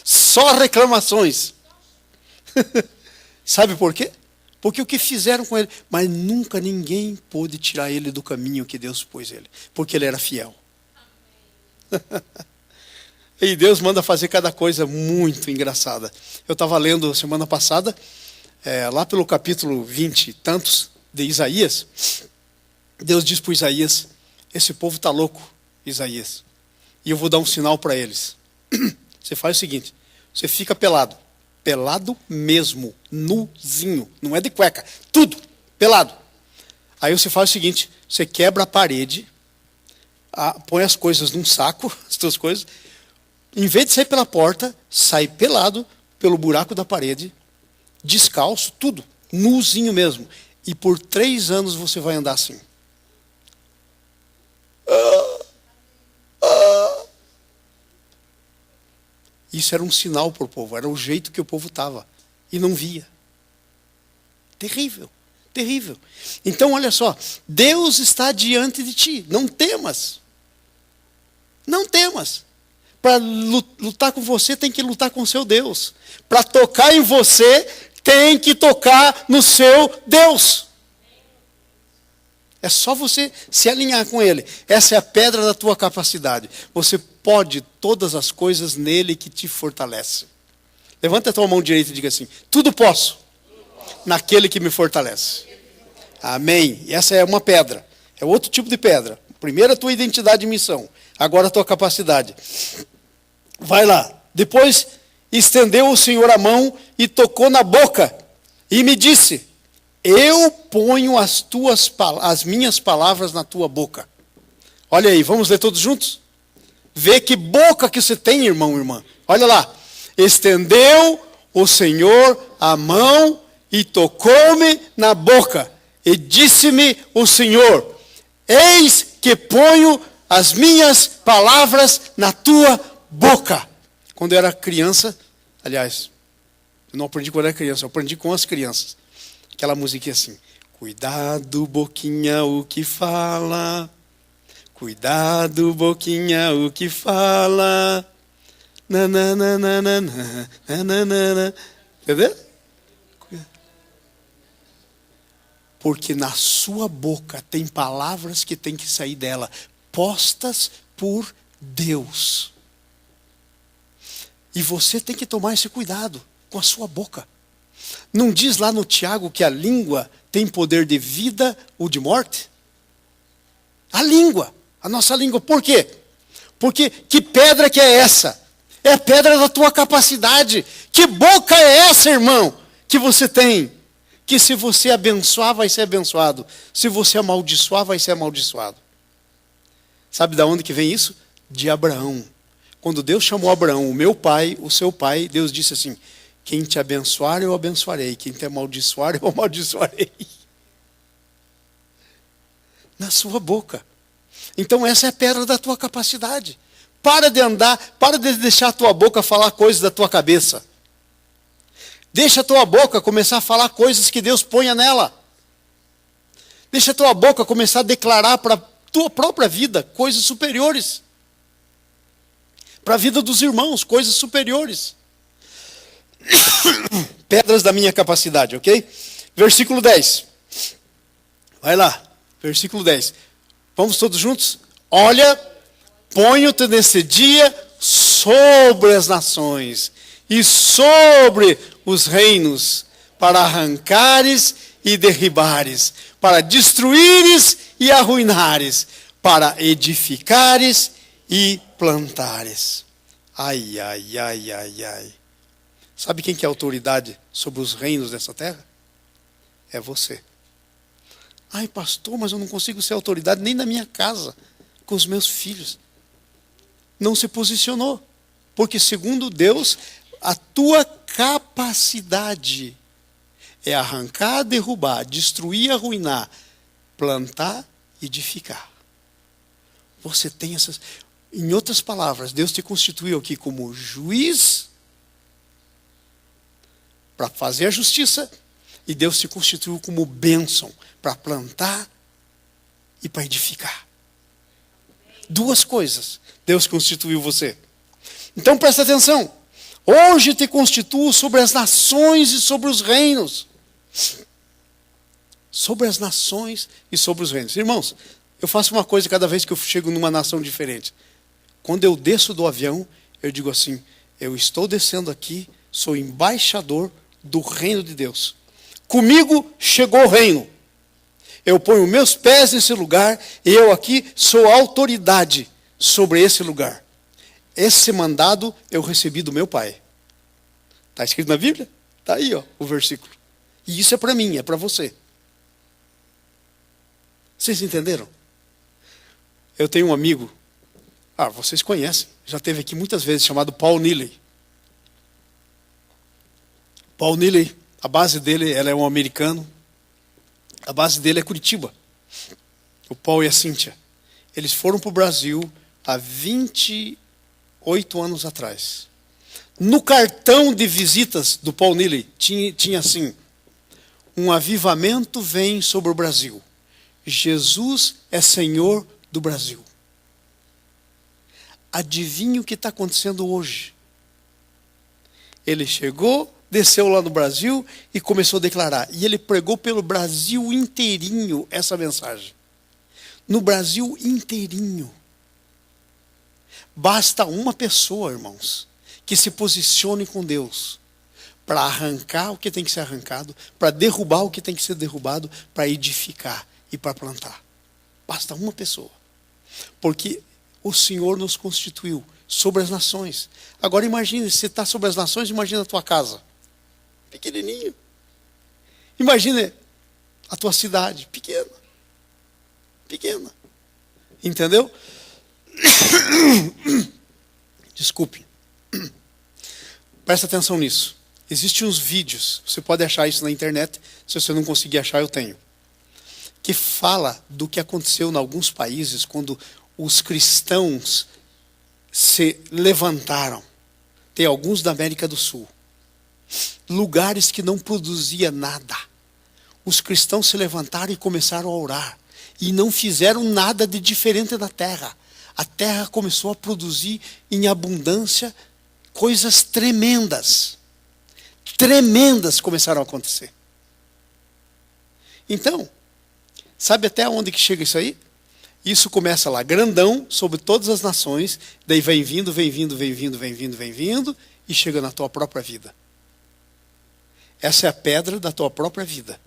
Só reclamações. Sabe por quê? Porque o que fizeram com ele, mas nunca ninguém pôde tirar ele do caminho que Deus pôs ele, porque ele era fiel. E Deus manda fazer cada coisa muito engraçada. Eu estava lendo semana passada, lá pelo capítulo 20 e tantos de Isaías, Deus diz para Isaías, esse povo está louco, Isaías, e eu vou dar um sinal para eles. Você faz o seguinte, você fica pelado. Pelado mesmo, nuzinho, não é de cueca, tudo, pelado. Aí você faz o seguinte, você quebra a parede, põe as coisas num saco, as tuas coisas, em vez de sair pela porta, sai pelado pelo buraco da parede, descalço, tudo, nuzinho mesmo. E por 3 anos você vai andar assim. Isso era um sinal para o povo, era o jeito que o povo estava. E não via. Terrível, terrível. Então, olha só, Deus está diante de ti, não temas. Não temas. Para lutar com você, tem que lutar com o seu Deus. Para tocar em você, tem que tocar no seu Deus. É só você se alinhar com Ele. Essa é a pedra da tua capacidade. Você pode todas as coisas nele que te fortalece. Levanta a tua mão direita e diga assim: tudo posso naquele que me fortalece. Amém. E essa é uma pedra. É outro tipo de pedra. Primeiro a tua identidade e missão. Agora a tua capacidade. Vai lá. Depois estendeu o Senhor a mão e tocou na boca. E me disse: eu ponho as minhas palavras na tua boca. Olha aí, vamos ler todos juntos? Vê que boca que você tem, irmão, irmã. Olha lá. Estendeu o Senhor a mão e tocou-me na boca. E disse-me o Senhor: eis que ponho as minhas palavras na tua boca. Quando eu era criança, aliás, eu não aprendi quando eu era criança, eu aprendi com as crianças. Aquela musiquinha assim: cuidado, boquinha, o que fala. Cuidado, boquinha, o que fala. Entendeu? Porque na sua boca tem palavras que tem que sair dela, postas por Deus. E você tem que tomar esse cuidado com a sua boca. Não diz lá no Tiago que a língua tem poder de vida ou de morte? A língua, a nossa língua. Por quê? Porque que pedra que é essa? É a pedra da tua capacidade. Que boca é essa, irmão, que você tem? Que se você abençoar, vai ser abençoado. Se você amaldiçoar, vai ser amaldiçoado. Sabe de onde que vem isso? De Abraão. Quando Deus chamou Abraão, o meu pai, o seu pai, Deus disse assim: quem te abençoar, eu abençoarei. Quem te amaldiçoar, eu amaldiçoarei. Na sua boca. Então essa é a pedra da tua capacidade. Para de andar, para de deixar a tua boca falar coisas da tua cabeça. Deixa a tua boca começar a falar coisas que Deus ponha nela. Deixa a tua boca começar a declarar para a tua própria vida coisas superiores. Para a vida dos irmãos, coisas superiores. Pedras da minha capacidade, ok? Versículo 10. Vai lá, versículo 10. Vamos todos juntos? Olha, ponho-te nesse dia sobre as nações e sobre os reinos, para arrancares e derribares, para destruíres e arruinares, para edificares e plantares. Ai, ai, ai, ai, ai. Sabe quem que é a autoridade sobre os reinos dessa terra? É você. Ai, pastor, mas eu não consigo ser autoridade nem na minha casa, com os meus filhos. Não se posicionou. Porque segundo Deus, a tua capacidade é arrancar, derrubar, destruir, arruinar, plantar, edificar. Você tem essas... Em outras palavras, Deus te constituiu aqui como juiz para fazer a justiça, e Deus te constituiu como bênção para plantar e para edificar. Duas coisas Deus constituiu você. Então presta atenção. Hoje te constituo sobre as nações e sobre os reinos. Sobre as nações e sobre os reinos. Irmãos, eu faço uma coisa cada vez que eu chego numa nação diferente. Quando eu desço do avião, eu digo assim: eu estou descendo aqui, sou embaixador do reino de Deus. Comigo chegou o reino. Eu ponho meus pés nesse lugar e eu aqui sou autoridade sobre esse lugar. Esse mandado eu recebi do meu pai. Está escrito na Bíblia? Está aí, ó, o versículo. E isso é para mim, é para você. Vocês entenderam? Eu tenho um amigo, vocês conhecem, já esteve aqui muitas vezes, chamado Paul Neely. Paul Neely, a base dele, ela é um americano. A base dele é Curitiba. O Paul e a Cíntia. Eles foram para o Brasil há 28 anos atrás. No cartão de visitas do Paul Neely, tinha assim: um avivamento vem sobre o Brasil. Jesus é Senhor do Brasil. Adivinha o que está acontecendo hoje? Ele chegou desceu lá no Brasil e começou a declarar. E ele pregou pelo Brasil inteirinho essa mensagem. No Brasil inteirinho. Basta uma pessoa, irmãos, que se posicione com Deus para arrancar o que tem que ser arrancado, para derrubar o que tem que ser derrubado, para edificar e para plantar. Basta uma pessoa. Porque o Senhor nos constituiu sobre as nações. Agora imagine, se você está sobre as nações, imagina a tua casa. Pequenininho. Imagine a tua cidade, pequena. Pequena. Entendeu? Desculpe. Presta atenção nisso. Existem uns vídeos, você pode achar isso na internet, se você não conseguir achar, eu tenho. Que fala do que aconteceu em alguns países quando os cristãos se levantaram. Tem alguns da América do Sul. Lugares que não produzia nada. Os cristãos se levantaram e começaram a orar. E não fizeram nada de diferente na terra. A terra começou a produzir em abundância coisas tremendas. Tremendas começaram a acontecer. Então, sabe até onde que chega isso aí? Isso começa lá, grandão, sobre todas as nações, daí vem vindo, e chega na tua própria vida. Essa é a pedra da tua própria vida.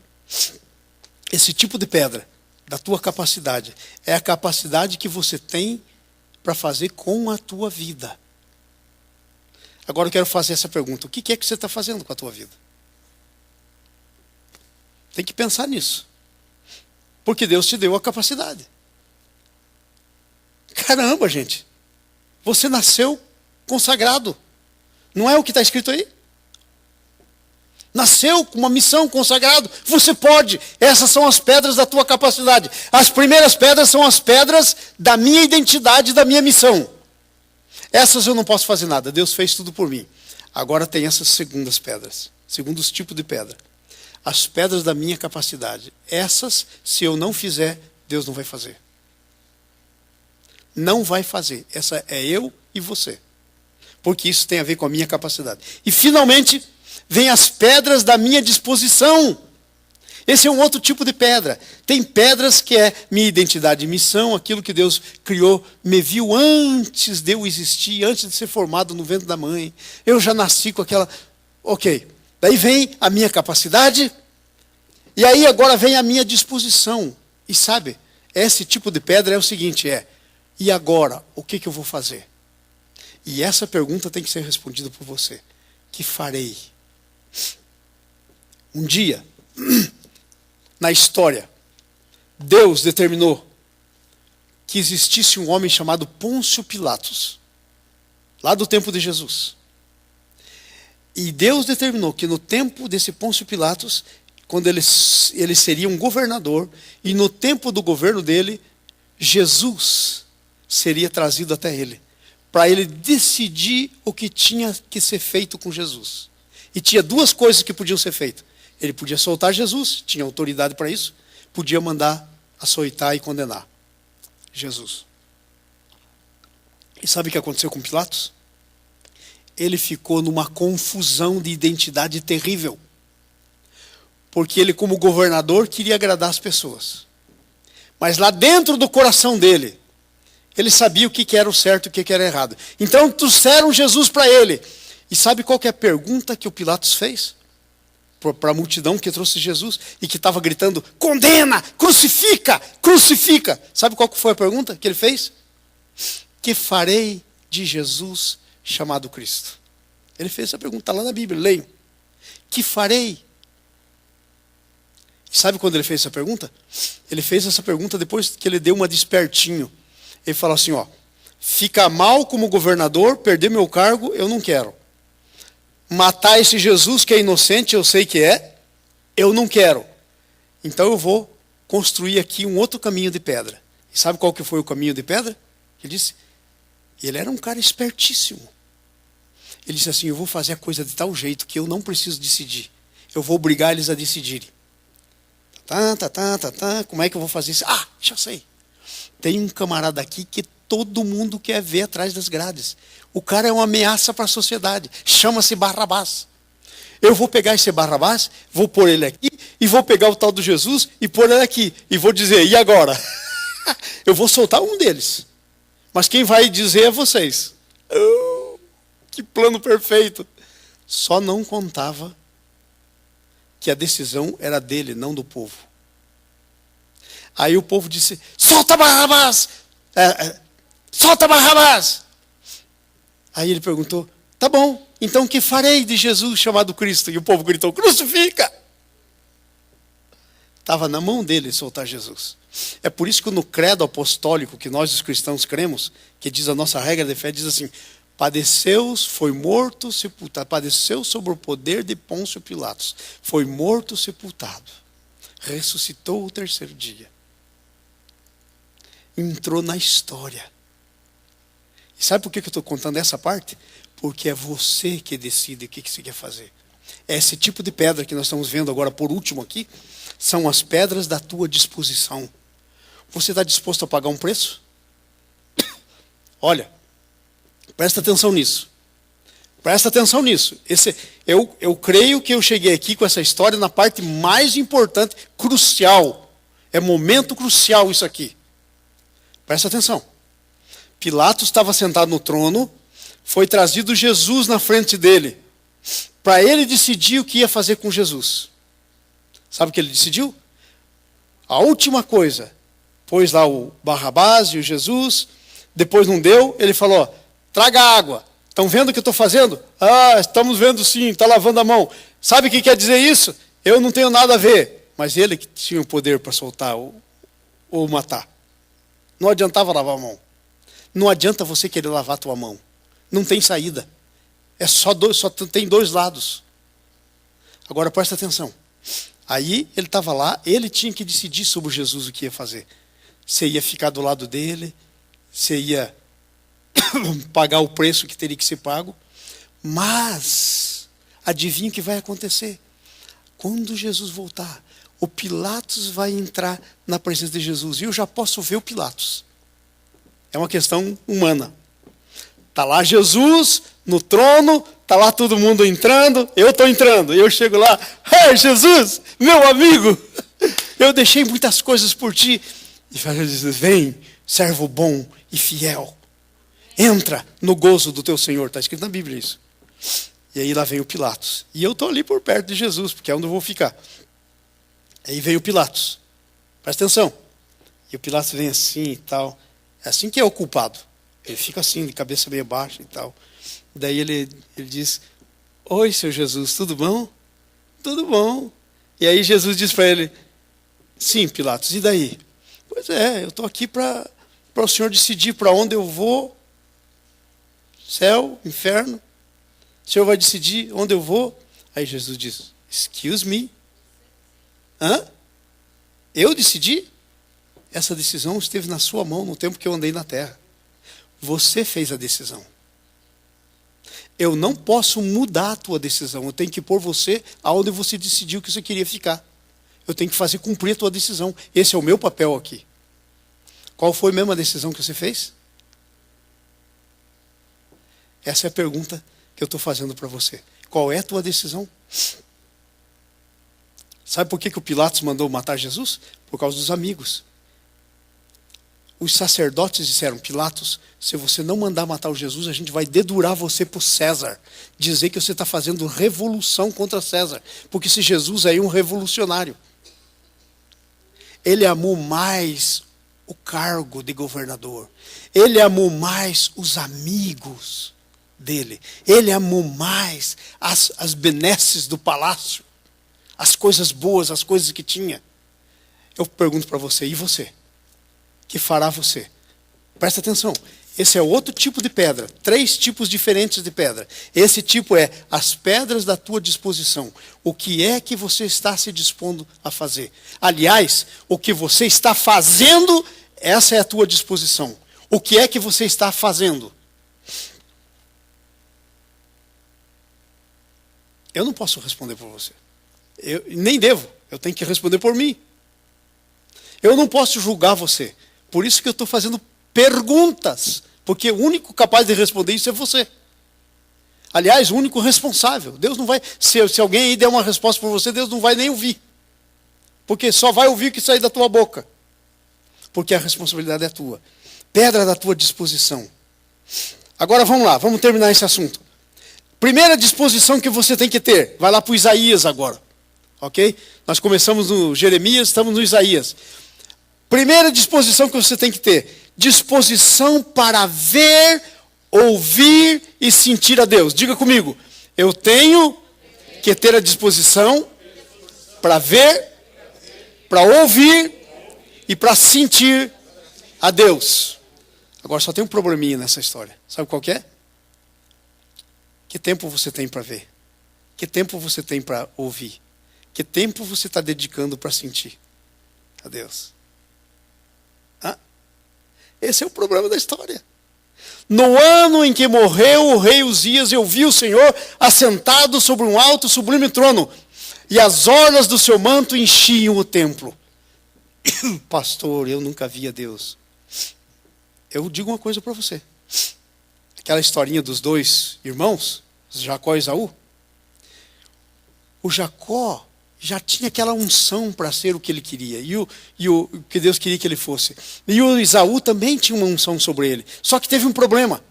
Esse tipo de pedra, da tua capacidade, é a capacidade que você tem para fazer com a tua vida. Agora eu quero fazer essa pergunta: o que é que você está fazendo com a tua vida? Tem que pensar nisso. Porque Deus te deu a capacidade. Caramba, gente. Você nasceu consagrado. Não é o que está escrito aí? Nasceu com uma missão, consagrado. Você pode. Essas são as pedras da tua capacidade. As primeiras pedras são as pedras da minha identidade, da minha missão. Essas eu não posso fazer nada. Deus fez tudo por mim. Agora tem essas segundas pedras. Segundos tipos de pedra. As pedras da minha capacidade. Essas, se eu não fizer, Deus não vai fazer. Não vai fazer. Essa é eu e você. Porque isso tem a ver com a minha capacidade. E finalmente, vem as pedras da minha disposição. Esse é um outro tipo de pedra. Tem pedras que é minha identidade e missão, aquilo que Deus criou, me viu antes de eu existir, antes de ser formado no ventre da mãe. Eu já nasci com aquela... Ok. Daí vem a minha capacidade, e aí agora vem a minha disposição. E sabe, esse tipo de pedra é o seguinte, e agora, o que eu vou fazer? E essa pergunta tem que ser respondida por você. Que farei? Um dia, na história, Deus determinou que existisse um homem chamado Pôncio Pilatos, lá do tempo de Jesus. E Deus determinou que no tempo desse Pôncio Pilatos, quando ele seria um governador, e no tempo do governo dele, Jesus seria trazido até ele, para ele decidir o que tinha que ser feito com Jesus. E tinha duas coisas que podiam ser feitas. Ele podia soltar Jesus, tinha autoridade para isso, podia mandar açoitar e condenar Jesus. E sabe o que aconteceu com Pilatos? Ele ficou numa confusão de identidade terrível. Porque ele, como governador, queria agradar as pessoas. Mas lá dentro do coração dele, ele sabia o que era o certo e o que era errado. Então trouxeram Jesus para ele. E sabe qual que é a pergunta que o Pilatos fez? Para a multidão que trouxe Jesus e que estava gritando, condena, crucifica, crucifica. Sabe qual que foi a pergunta que ele fez? Que farei de Jesus chamado Cristo? Ele fez essa pergunta, está lá na Bíblia, leiam. Que farei? Sabe quando ele fez essa pergunta? Ele fez essa pergunta depois que ele deu uma despertinho. Ele falou assim, ficar mal como governador, perder meu cargo, eu não quero. Matar esse Jesus que é inocente, eu sei que é, eu não quero. Então eu vou construir aqui um outro caminho de pedra. E sabe qual que foi o caminho de pedra? Ele disse, ele era um cara espertíssimo. Ele disse assim, eu vou fazer a coisa de tal jeito que eu não preciso decidir. Eu vou obrigar eles a decidirem. Como é que eu vou fazer isso? Já sei. Tem um camarada aqui que todo mundo quer ver atrás das grades. O cara é uma ameaça para a sociedade. Chama-se Barrabás. Eu vou pegar esse Barrabás, vou pôr ele aqui, e vou pegar o tal do Jesus e pôr ele aqui. E vou dizer, e agora? Eu vou soltar um deles. Mas quem vai dizer é vocês. Oh, que plano perfeito. Só não contava que a decisão era dele, não do povo. Aí o povo disse, solta Barrabás! Solta Barrabás! Aí ele perguntou, tá bom, então o que farei de Jesus chamado Cristo? E o povo gritou, crucifica! Estava na mão dele soltar Jesus. É por isso que no credo apostólico que nós os cristãos cremos, que diz a nossa regra de fé, diz assim, padeceu, foi morto, sepultado, padeceu sob o poder de Pôncio Pilatos, foi morto, sepultado, ressuscitou o terceiro dia, entrou na história. E sabe por que eu estou contando essa parte? Porque é você que decide o que você quer fazer. É esse tipo de pedra que nós estamos vendo agora por último aqui, são as pedras da tua disposição. Você está disposto a pagar um preço? Olha, presta atenção nisso. Presta atenção nisso. Eu creio que eu cheguei aqui com essa história na parte mais importante, crucial. É momento crucial isso aqui. Presta atenção. Pilatos estava sentado no trono, foi trazido Jesus na frente dele, para ele decidir o que ia fazer com Jesus. Sabe o que ele decidiu? A última coisa, pôs lá o Barrabás e o Jesus, depois não deu, ele falou, traga água. Estão vendo o que eu estou fazendo? Ah, estamos vendo sim, está lavando a mão. Sabe o que quer dizer isso? Eu não tenho nada a ver. Mas ele que tinha o poder para soltar ou matar. Não adiantava lavar a mão. Não adianta você querer lavar a tua mão. Não tem saída. Só tem dois lados. Agora presta atenção. Aí ele estava lá, ele tinha que decidir sobre Jesus o que ia fazer. Se ia ficar do lado dele, se ia pagar o preço que teria que ser pago. Mas, adivinha o que vai acontecer? Quando Jesus voltar, o Pilatos vai entrar na presença de Jesus. E eu já posso ver o Pilatos. É uma questão humana. Está lá Jesus no trono, está lá todo mundo entrando, eu estou entrando. E eu chego lá, hey, Jesus, meu amigo, eu deixei muitas coisas por ti. E ele diz, vem, servo bom e fiel. Entra no gozo do teu Senhor. Está escrito na Bíblia isso. E aí lá vem o Pilatos. E eu estou ali por perto de Jesus, porque é onde eu vou ficar. Aí vem o Pilatos. Presta atenção. E o Pilatos vem assim e tal. É assim que é o culpado. Ele fica assim, de cabeça meio baixa e tal. Daí ele diz, oi, seu Jesus, tudo bom? Tudo bom. E aí Jesus diz para ele, sim, Pilatos, e daí? Pois é, eu estou aqui para o senhor decidir para onde eu vou. Céu, inferno. O senhor vai decidir onde eu vou? Aí Jesus diz, excuse me. Hã? Eu decidi? Essa decisão esteve na sua mão no tempo que eu andei na terra. Você fez a decisão. Eu não posso mudar a tua decisão. Eu tenho que pôr você aonde você decidiu que você queria ficar. Eu tenho que fazer cumprir a tua decisão. Esse é o meu papel aqui. Qual foi mesmo a decisão que você fez? Essa é a pergunta que eu estou fazendo para você. Qual é a tua decisão? Sabe por que o Pilatos mandou matar Jesus? Por causa dos amigos. Os sacerdotes disseram, Pilatos, se você não mandar matar o Jesus, a gente vai dedurar você para o César. Dizer que você está fazendo revolução contra César. Porque esse Jesus aí é um revolucionário. Ele amou mais o cargo de governador. Ele amou mais os amigos dele. Ele amou mais as benesses do palácio. As coisas boas, as coisas que tinha. Eu pergunto para você, e você? Que fará você? Presta atenção, esse é outro tipo de pedra, 3 tipos diferentes de pedra. Esse tipo é as pedras da tua disposição. O que é que você está se dispondo a fazer? Aliás, o que você está fazendo, essa é a tua disposição. O que é que você está fazendo? Eu não posso responder por você. Eu nem devo, eu tenho que responder por mim. Eu não posso julgar você. Por isso que eu estou fazendo perguntas. Porque o único capaz de responder isso é você. Aliás, o único responsável. Deus não vai, se alguém aí der uma resposta para você, Deus não vai nem ouvir. Porque só vai ouvir o que sair da tua boca. Porque a responsabilidade é tua. Pedra da tua disposição. Agora vamos lá, vamos terminar esse assunto. Primeira disposição que você tem que ter. Vai lá para o Isaías agora. Ok? Nós começamos no Jeremias, estamos no Isaías. Primeira disposição que você tem que ter. Disposição para ver, ouvir e sentir a Deus. Diga comigo. Eu tenho que ter a disposição para ver, para ouvir e para sentir a Deus. Agora só tem um probleminha nessa história. Sabe qual que é? Que tempo você tem para ver? Que tempo você tem para ouvir? Que tempo você está dedicando para sentir a Deus? Esse é o problema da história. No ano em que morreu o rei Uzias, eu vi o Senhor assentado sobre um alto sublime trono, e as orlas do seu manto enchiam o templo. Pastor, eu nunca vi a Deus. Eu digo uma coisa para você. Aquela historinha dos dois irmãos, Jacó e Esaú. O Jacó já tinha aquela unção para ser o que ele queria, e o que Deus queria que ele fosse. E o Esaú também tinha uma unção sobre ele. Só que teve um problema.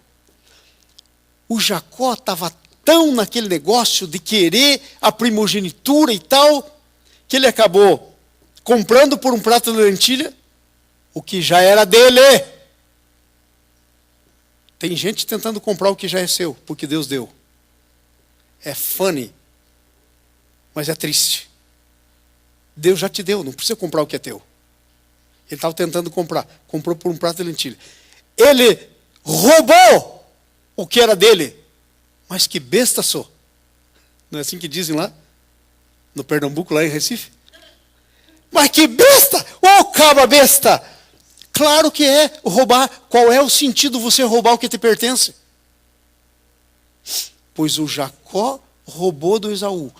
O Jacó estava tão naquele negócio de querer a primogenitura e tal, que ele acabou comprando por um prato de lentilha o que já era dele. Tem gente tentando comprar o que já é seu, porque Deus deu. É funny, mas é triste. Deus já te deu, não precisa comprar o que é teu. Ele estava tentando comprar, comprou por um prato de lentilha. Ele roubou o que era dele. Mas que besta sou. Não é assim que dizem lá? No Pernambuco, lá em Recife? Mas que besta! Ô cabra besta! Claro que é roubar. Qual é o sentido você roubar o que te pertence? Pois o Jacó roubou do Esaú.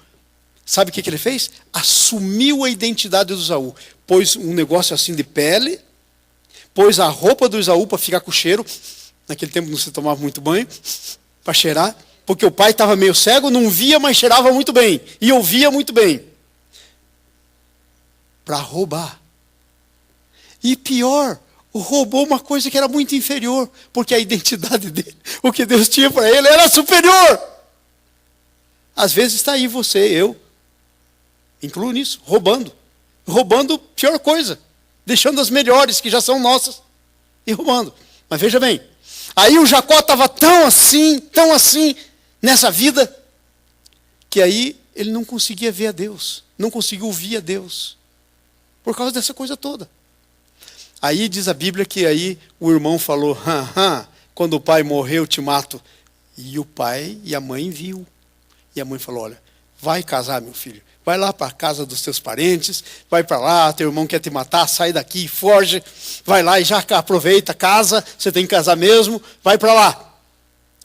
Sabe o que ele fez? Assumiu a identidade do Esaú. Pôs um negócio assim de pele, pôs a roupa do Esaú para ficar com cheiro. Naquele tempo não se tomava muito banho, para cheirar. Porque o pai estava meio cego, não via, mas cheirava muito bem. E ouvia muito bem. Para roubar. E pior, roubou uma coisa que era muito inferior. Porque a identidade dele, o que Deus tinha para ele, era superior. Às vezes está aí você, eu. Incluo nisso, roubando. Roubando, pior coisa. Deixando as melhores, que já são nossas. E roubando. Mas veja bem. Aí o Jacó estava tão assim, nessa vida, que aí ele não conseguia ver a Deus. Não conseguia ouvir a Deus. Por causa dessa coisa toda. Aí diz a Bíblia que aí o irmão falou, quando o pai morreu, eu te mato. E o pai e a mãe viu. E a mãe falou, olha, vai casar, meu filho. Vai lá para a casa dos teus parentes, vai para lá, teu irmão quer te matar, sai daqui, foge. Vai lá e já aproveita, casa, você tem que casar mesmo, vai para lá.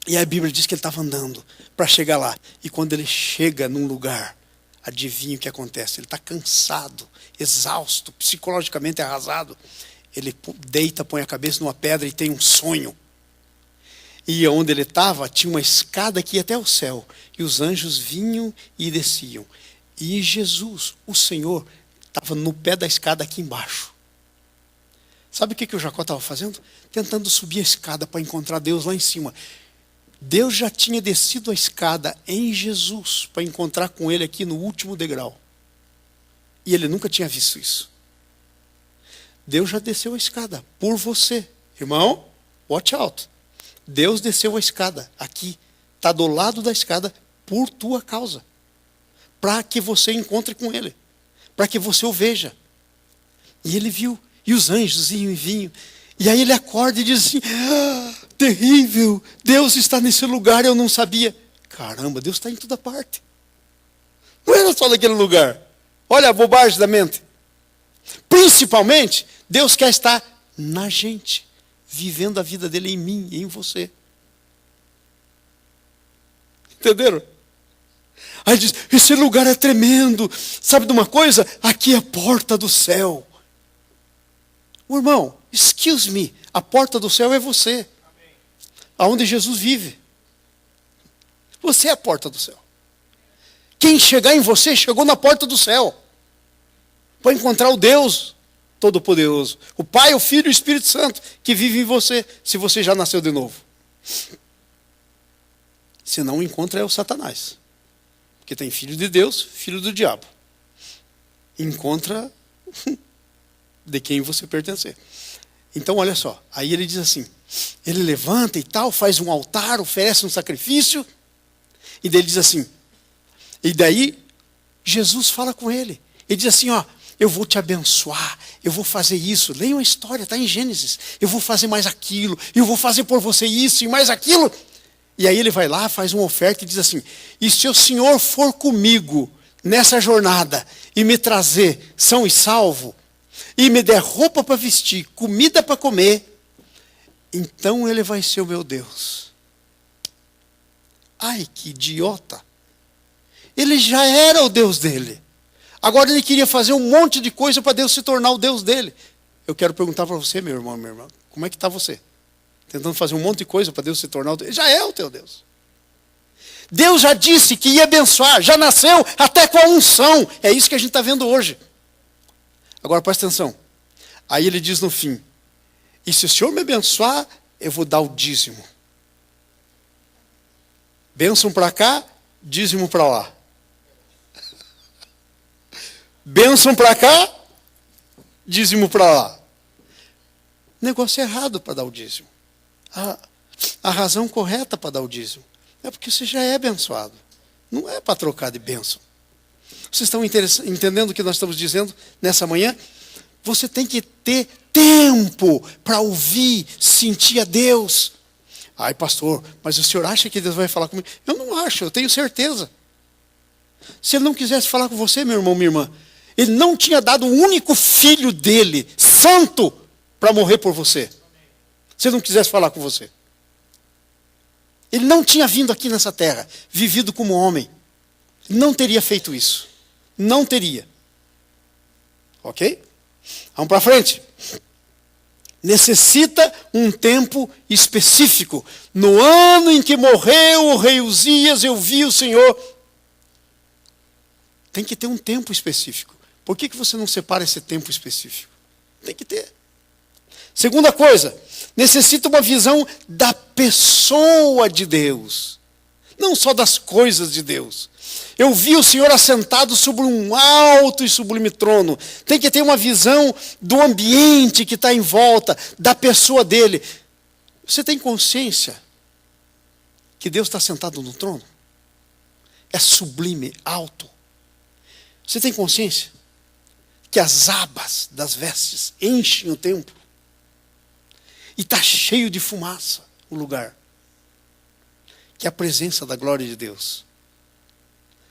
E a Bíblia diz que ele estava andando para chegar lá. E quando ele chega num lugar, adivinha o que acontece? Ele está cansado, exausto, psicologicamente arrasado. Ele deita, põe a cabeça numa pedra e tem um sonho. E onde ele estava, tinha uma escada que ia até o céu. E os anjos vinham e desciam. E Jesus, o Senhor, estava no pé da escada aqui embaixo. Sabe o que o Jacó estava fazendo? Tentando subir a escada para encontrar Deus lá em cima. Deus já tinha descido a escada em Jesus para encontrar com ele aqui no último degrau. E ele nunca tinha visto isso. Deus já desceu a escada por você. Irmão, watch out. Deus desceu a escada aqui. Está do lado da escada por tua causa. Para que você encontre com ele. Para que você o veja. E ele viu. E os anjos iam e vinham. E aí ele acorda e diz assim, terrível, Deus está nesse lugar, eu não sabia. Caramba, Deus está em toda parte. Não era só naquele lugar. Olha a bobagem da mente. Principalmente, Deus quer estar na gente. Vivendo a vida dele em mim e em você. Entenderam? Aí diz, esse lugar é tremendo. Sabe de uma coisa? Aqui é a porta do céu. O irmão, excuse me, a porta do céu é você. Aonde Jesus vive. Você é a porta do céu. Quem chegar em você, chegou na porta do céu. Para encontrar o Deus Todo-Poderoso. O Pai, o Filho e o Espírito Santo, que vive em você, se você já nasceu de novo. Se não encontra, é o Satanás. Porque tem filho de Deus, filho do diabo. Encontra de quem você pertencer. Então, olha só. Aí ele diz assim, ele levanta e tal, faz um altar, oferece um sacrifício. E daí ele diz assim, e daí Jesus fala com ele. Ele diz assim, ó, eu vou te abençoar, eu vou fazer isso. Leiam a história, está em Gênesis. Eu vou fazer mais aquilo, eu vou fazer por você isso e mais aquilo. E aí ele vai lá, faz uma oferta e diz assim, e se o Senhor for comigo nessa jornada e me trazer são e salvo, e me der roupa para vestir, comida para comer, então ele vai ser o meu Deus. Ai, que idiota. Ele já era o Deus dele. Agora ele queria fazer um monte de coisa para Deus se tornar o Deus dele. Eu quero perguntar para você, meu irmão, minha irmã, como é que está você? Tentando fazer um monte de coisa para Deus se tornar o Deus. Ele já é o teu Deus. Deus já disse que ia abençoar, já nasceu até com a unção. É isso que a gente está vendo hoje. Agora presta atenção. Aí ele diz no fim, e se o Senhor me abençoar, eu vou dar o dízimo. Bênção para cá, dízimo para lá. Bênção para cá, dízimo para lá. Negócio errado para dar o dízimo. A razão correta para dar o dízimo é porque você já é abençoado. Não é para trocar de bênção. Vocês estão entendendo o que nós estamos dizendo nessa manhã? Você tem que ter tempo para ouvir, sentir a Deus. Ai, pastor, mas o senhor acha que Deus vai falar comigo? Eu não acho, eu tenho certeza. Se ele não quisesse falar com você, meu irmão, minha irmã, ele não tinha dado o único filho dele, santo, para morrer por você. Se ele não quisesse falar com você. Ele não tinha vindo aqui nessa terra, vivido como homem. Não teria feito isso. Não teria. Ok? Vamos para frente. Necessita um tempo específico. No ano em que morreu o rei Uzias, eu vi o Senhor. Tem que ter um tempo específico. Por que você não separa esse tempo específico? Tem que ter. Segunda coisa, necessita uma visão da pessoa de Deus. Não só das coisas de Deus. Eu vi o Senhor assentado sobre um alto e sublime trono. Tem que ter uma visão do ambiente que está em volta, da pessoa dele. Você tem consciência que Deus está sentado no trono? É sublime, alto. Você tem consciência que as abas das vestes enchem o templo? E está cheio de fumaça o lugar. Que é a presença da glória de Deus.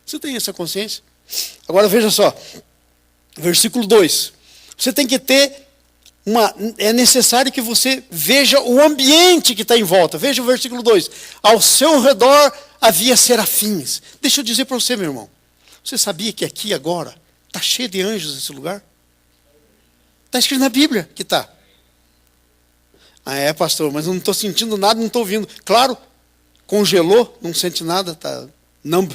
Você tem essa consciência? Agora veja só. Versículo 2. Você tem que ter é necessário que você veja o ambiente que está em volta. Veja o versículo 2. Ao seu redor havia serafins. Deixa eu dizer para você, meu irmão. Você sabia que aqui agora está cheio de anjos esse lugar? Está escrito na Bíblia que está. Ah, é, pastor, mas eu não estou sentindo nada, não estou ouvindo. Claro, congelou, não sente nada, está numb.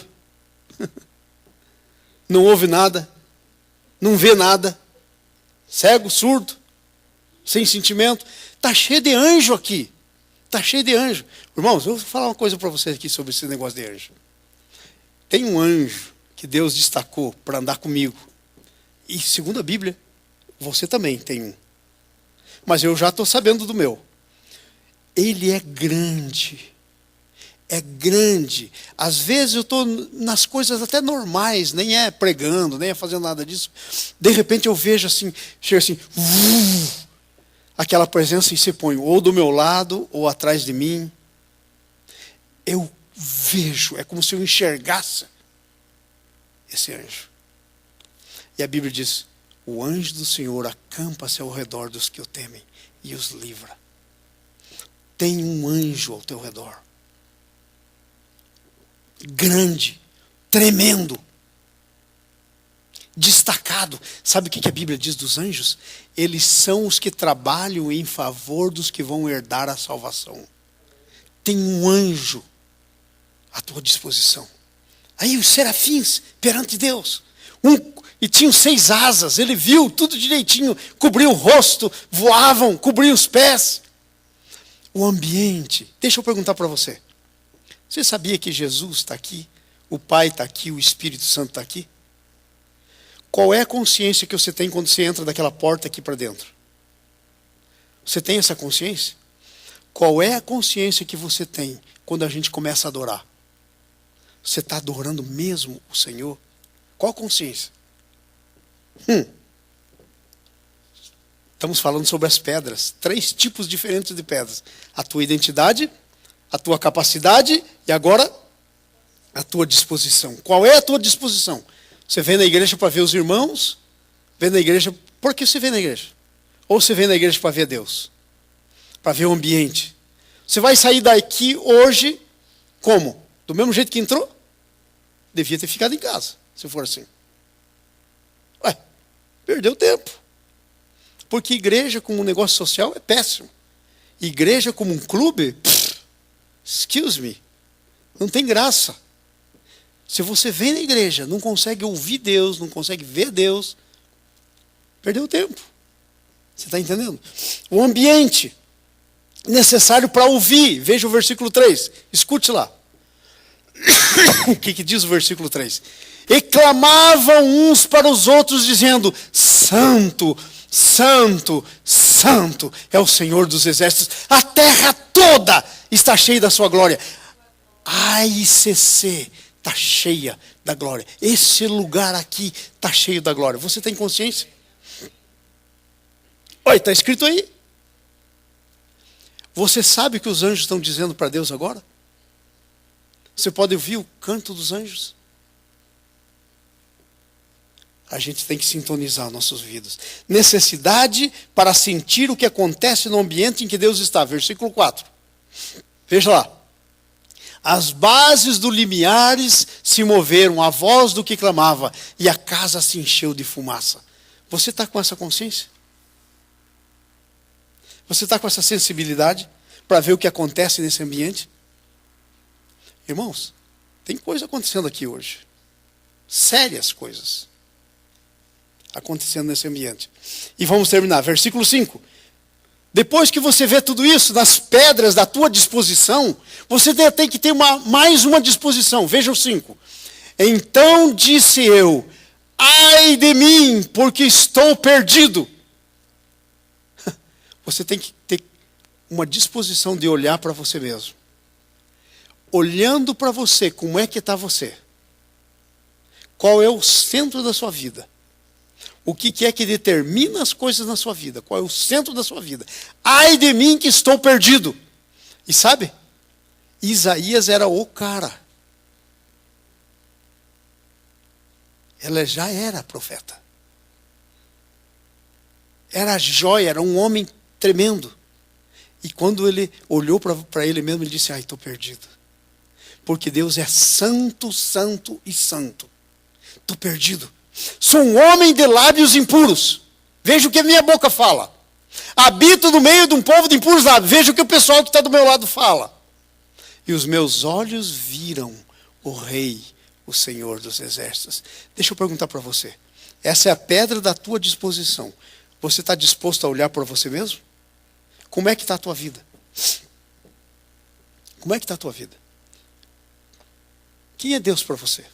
Não ouve nada, não vê nada, cego, surdo, sem sentimento. Está cheio de anjo aqui. Está cheio de anjo. Irmãos, eu vou falar uma coisa para vocês aqui sobre esse negócio de anjo. Tem um anjo que Deus destacou para andar comigo. E segundo a Bíblia, você também tem um. Mas eu já estou sabendo do meu. Ele é grande. É grande. Às vezes eu estou nas coisas até normais, nem é pregando, nem é fazendo nada disso. De repente eu vejo assim, chega assim, aquela presença e se põe ou do meu lado ou atrás de mim. Eu vejo, é como se eu enxergasse esse anjo. E a Bíblia diz, o anjo do Senhor acampa-se ao redor dos que o temem e os livra. Tem um anjo ao teu redor. Grande, tremendo, destacado. Sabe o que a Bíblia diz dos anjos? Eles são os que trabalham em favor dos que vão herdar a salvação. Tem um anjo à tua disposição. Aí os serafins perante Deus. E tinham 6 asas, ele viu tudo direitinho, cobriu o rosto, voavam, cobriam os pés. O ambiente. Deixa eu perguntar para você. Você sabia que Jesus está aqui? O Pai está aqui, o Espírito Santo está aqui? Qual é a consciência que você tem quando você entra daquela porta aqui para dentro? Você tem essa consciência? Qual é a consciência que você tem quando a gente começa a adorar? Você está adorando mesmo o Senhor? Qual a consciência? Estamos falando sobre as pedras. 3 tipos diferentes de pedras. A tua identidade, a tua capacidade e agora a tua disposição. Qual é a tua disposição? Você vem na igreja para ver os irmãos? Vem na igreja... Por que você vem na igreja? Ou você vem na igreja para ver Deus? Para ver o ambiente? Você vai sair daqui hoje como? Do mesmo jeito que entrou? Devia ter ficado em casa, se for assim. Ué, perdeu tempo. Porque igreja como um negócio social é péssimo. Igreja como um clube, excuse me, não tem graça. Se você vem na igreja, não consegue ouvir Deus, não consegue ver Deus, perdeu tempo. Você está entendendo? O ambiente necessário para ouvir. Veja o versículo 3. Escute lá. O que diz o versículo 3? E clamavam uns para os outros, dizendo: Santo, Santo, Santo é o Senhor dos exércitos. A terra toda está cheia da sua glória. A ICC está cheia da glória. Esse lugar aqui está cheio da glória. Você tem consciência? Olha, está escrito aí. Você sabe o que os anjos estão dizendo para Deus agora? Você pode ouvir o canto dos anjos? A gente tem que sintonizar nossos ouvidos. Necessidade para sentir o que acontece no ambiente em que Deus está. Versículo 4. Veja lá. As bases do limiares se moveram, a voz do que clamava, e a casa se encheu de fumaça. Você está com essa consciência? Você está com essa sensibilidade para ver o que acontece nesse ambiente? Irmãos, tem coisa acontecendo aqui hoje. Sérias coisas acontecendo nesse ambiente. E vamos terminar. Versículo 5. Depois que você vê tudo isso nas pedras da tua disposição, você tem que ter mais uma disposição. Veja o 5. Então disse eu: ai de mim, porque estou perdido. Você tem que ter uma disposição de olhar para você mesmo. Olhando para você, como é que está você? Qual é o centro da sua vida? O que é que determina as coisas na sua vida? Qual é o centro da sua vida? Ai de mim que estou perdido. E sabe? Isaías era o cara. Ela já era profeta. Era joia, era um homem tremendo. E quando ele olhou para ele mesmo, ele disse: ai, estou perdido. Porque Deus é santo, santo e santo. Estou perdido. Sou um homem de lábios impuros. Veja o que a minha boca fala. Habito no meio de um povo de impuros lábios. Veja o que o pessoal que está do meu lado fala. E os meus olhos viram o Rei, o Senhor dos exércitos. Deixa eu perguntar para você. Essa é a pedra da tua disposição. Você está disposto a olhar para você mesmo? Como é que está a tua vida? Como é que está a tua vida? Quem é Deus para você?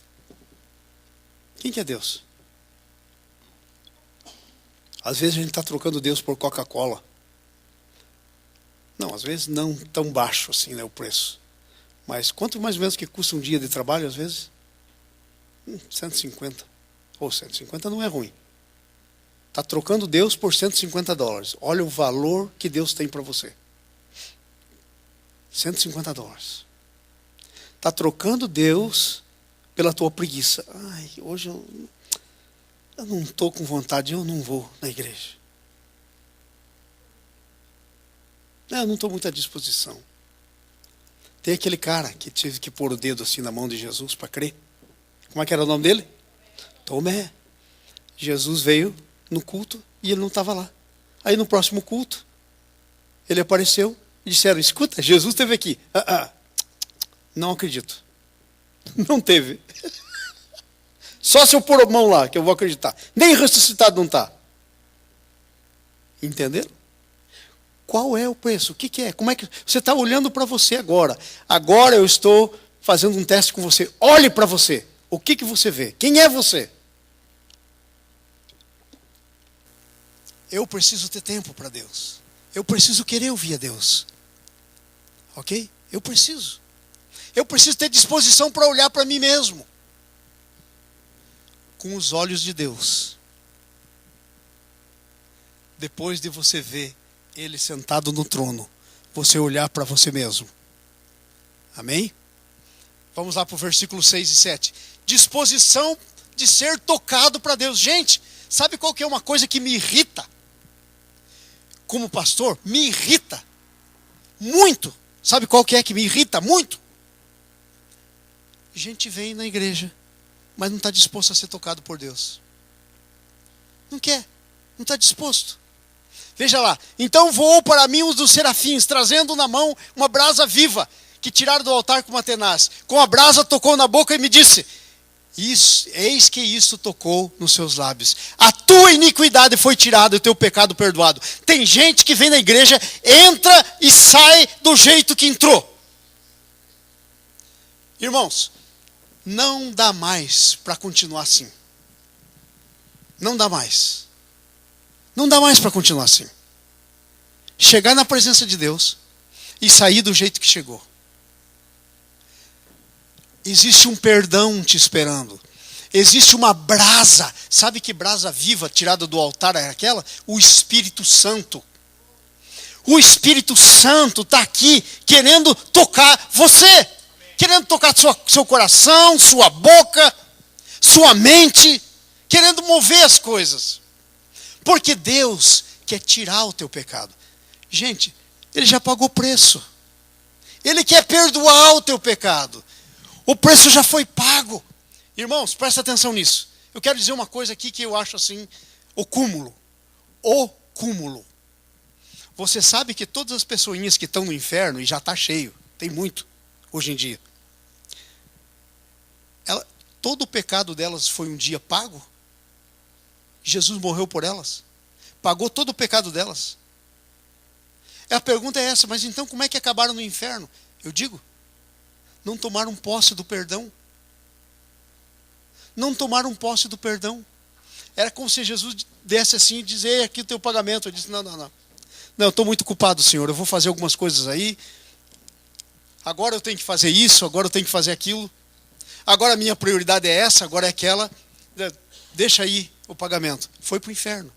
Quem que é Deus? Às vezes a gente está trocando Deus por Coca-Cola. Não, às vezes não tão baixo assim, né, o preço. Mas quanto mais ou menos que custa um dia de trabalho, às vezes? 150. Ou 150 não é ruim. Está trocando Deus por $150. Olha o valor que Deus tem para você. $150. Está trocando Deus pela tua preguiça. Ai, hoje eu não estou com vontade, eu não vou na igreja. Eu não estou muito à disposição. Tem aquele cara que tive que pôr o dedo assim na mão de Jesus para crer. Como é que era o nome dele? Tomé. Jesus veio no culto e ele não estava lá. Aí no próximo culto, ele apareceu e disseram: escuta, Jesus esteve aqui. Não acredito. Não teve. Só se eu pôr a mão lá, que eu vou acreditar. Nem ressuscitado não está. Entenderam? Qual é o preço? O que é? Como é que você está olhando para você agora? Agora eu estou fazendo um teste com você. Olhe para você. O que você vê? Quem é você? Eu preciso ter tempo para Deus. Eu preciso querer ouvir a Deus. Ok? Eu preciso. Eu preciso ter disposição para olhar para mim mesmo. Com os olhos de Deus. Depois de você ver Ele sentado no trono, você olhar para você mesmo. Amém? Vamos lá para o versículo 6 e 7. Disposição de ser tocado para Deus. Gente, sabe qual que é uma coisa que me irrita? Como pastor, me irrita. Muito. Sabe qual que é que me irrita muito? Gente vem na igreja, mas não está disposto a ser tocado por Deus. Não quer. Não está disposto. Veja lá. Então voou para mim um dos serafins, trazendo na mão uma brasa viva, que tiraram do altar com uma tenaz. Com a brasa tocou na boca e me disse: eis que isso tocou nos seus lábios. A tua iniquidade foi tirada e o teu pecado perdoado. Tem gente que vem na igreja, entra e sai do jeito que entrou. Irmãos, não dá mais para continuar assim. Não dá mais. Não dá mais para continuar assim. Chegar na presença de Deus e sair do jeito que chegou. Existe um perdão te esperando. Existe uma brasa. Sabe que brasa viva tirada do altar é aquela? O Espírito Santo. O Espírito Santo está aqui querendo tocar você. Querendo tocar seu coração, sua boca, sua mente. Querendo mover as coisas. Porque Deus quer tirar o teu pecado. Gente, Ele já pagou o preço. Ele quer perdoar o teu pecado. O preço já foi pago. Irmãos, presta atenção nisso. Eu quero dizer uma coisa aqui que eu acho assim, o cúmulo. O cúmulo. Você sabe que todas as pessoinhas que estão no inferno, e já está cheio, tem muito hoje em dia. Todo o pecado delas foi um dia pago? Jesus morreu por elas. Pagou todo o pecado delas. A pergunta é essa, mas então como é que acabaram no inferno? Eu digo, não tomaram posse do perdão. Não tomaram posse do perdão. Era como se Jesus desse assim e dizer aqui o teu pagamento. Eu disse, não. Não, eu estou muito culpado, Senhor. Eu vou fazer algumas coisas aí. Agora eu tenho que fazer isso, agora eu tenho que fazer aquilo. Agora a minha prioridade é essa, agora é aquela. Deixa aí o pagamento. Foi para o inferno.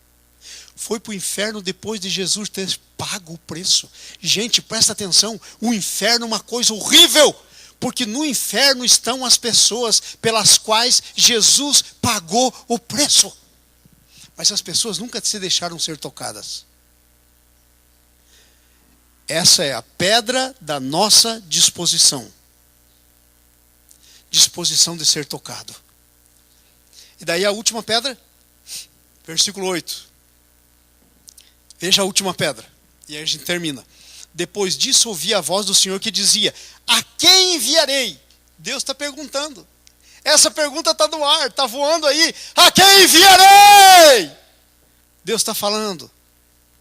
Foi para o inferno depois de Jesus ter pago o preço. Gente, presta atenção. O inferno é uma coisa horrível. Porque no inferno estão as pessoas pelas quais Jesus pagou o preço. Mas as pessoas nunca se deixaram ser tocadas. Essa é a pedra da nossa disposição. Disposição de ser tocado. E daí a última pedra, versículo 8. Veja a última pedra. E aí a gente termina. Depois disso ouvi a voz do Senhor que dizia: a quem enviarei? Deus está perguntando. Essa pergunta está no ar, está voando aí. A quem enviarei? Deus está falando.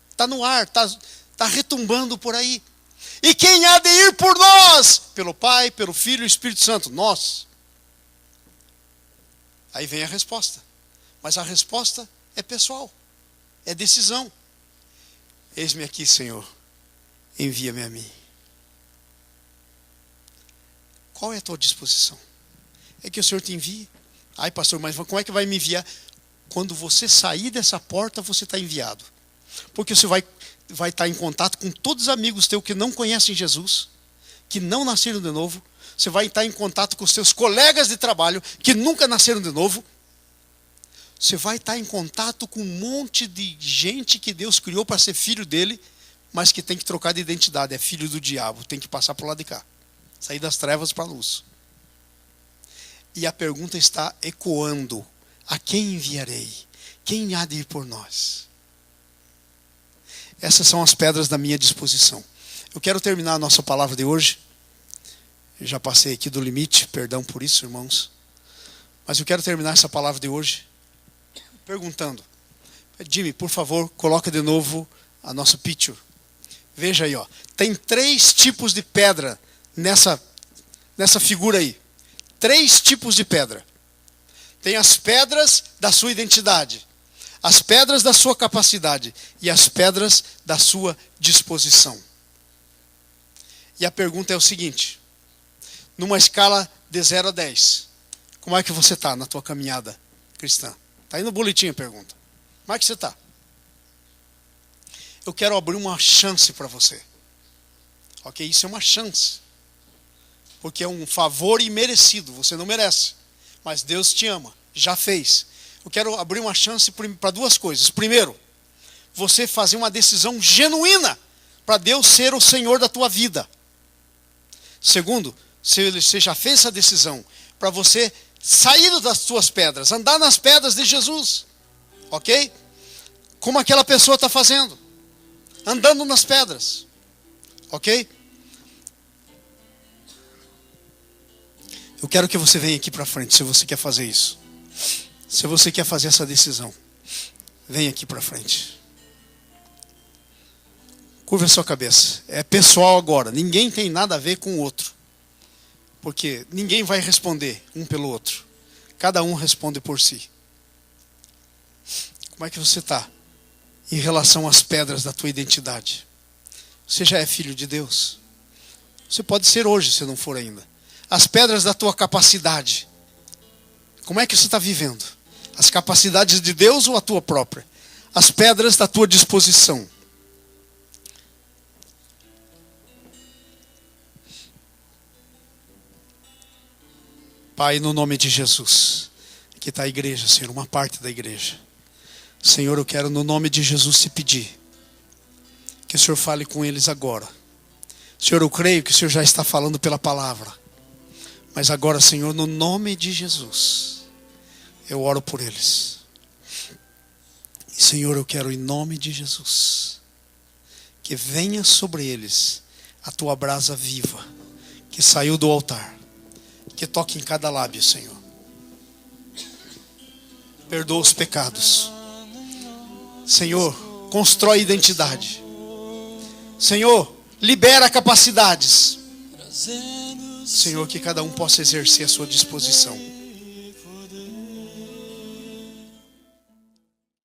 Está no ar, está retumbando por aí. E quem há de ir por nós? Pelo Pai, pelo Filho e Espírito Santo. Nós. Aí vem a resposta. Mas a resposta é pessoal. É decisão. Eis-me aqui, Senhor. Envia-me a mim. Qual é a tua disposição? É que o Senhor te envie. Ai, pastor, mas como é que vai me enviar? Quando você sair dessa porta, você está enviado. Porque você vai estar em contato com todos os amigos teus que não conhecem Jesus, que não nasceram de novo. Você vai estar em contato com os seus colegas de trabalho, que nunca nasceram de novo. Você vai estar em contato com um monte de gente que Deus criou para ser filho dele, mas que tem que trocar de identidade. É filho do diabo, tem que passar para o lado de cá. Sair das trevas para a luz. E a pergunta está ecoando. A quem enviarei? Quem há de ir por nós? Essas são as pedras da minha disposição. Eu quero terminar a nossa palavra de hoje. Eu já passei aqui do limite, perdão por isso, irmãos. Mas eu quero terminar essa palavra de hoje perguntando. Jimmy, por favor, coloca de novo a nossa picture. Veja aí, ó. Tem 3 tipos de pedra nessa figura aí. 3 tipos de pedra. Tem as pedras da sua identidade, as pedras da sua capacidade e as pedras da sua disposição. E a pergunta é o seguinte: numa escala de 0 a 10, como é que você está na tua caminhada cristã? Está aí no boletim a pergunta. Como é que você está? Eu quero abrir uma chance para você. Ok? Isso é uma chance. Porque é um favor imerecido. Você não merece. Mas Deus te ama. Já fez. Eu quero abrir uma chance para 2 coisas. Primeiro, você fazer uma decisão genuína para Deus ser o Senhor da tua vida. Segundo, se você já fez essa decisão, para você sair das suas pedras, andar nas pedras de Jesus. Ok? Como aquela pessoa está fazendo. Andando nas pedras. Ok? Eu quero que você venha aqui para frente, se você quer fazer isso. Se você quer fazer essa decisão, venha aqui para frente. Curva a sua cabeça. É pessoal agora. Ninguém tem nada a ver com o outro. Porque ninguém vai responder um pelo outro. Cada um responde por si. Como é que você está em relação às pedras da tua identidade? Você já é filho de Deus? Você pode ser hoje, se não for ainda. As pedras da tua capacidade. Como é que você está vivendo? As capacidades de Deus ou a tua própria? As pedras da tua disposição. Pai, no nome de Jesus, aqui está a igreja, Senhor, uma parte da igreja. Senhor, eu quero no nome de Jesus te pedir que o Senhor fale com eles agora. Senhor, eu creio que o Senhor já está falando pela palavra. Mas agora, Senhor, no nome de Jesus, eu oro por eles. E, Senhor, eu quero em nome de Jesus que venha sobre eles a tua brasa viva que saiu do altar. Que toque em cada lábio, Senhor. Perdoa os pecados. Senhor, constrói identidade. Senhor, libera capacidades. Senhor, que cada um possa exercer a sua disposição.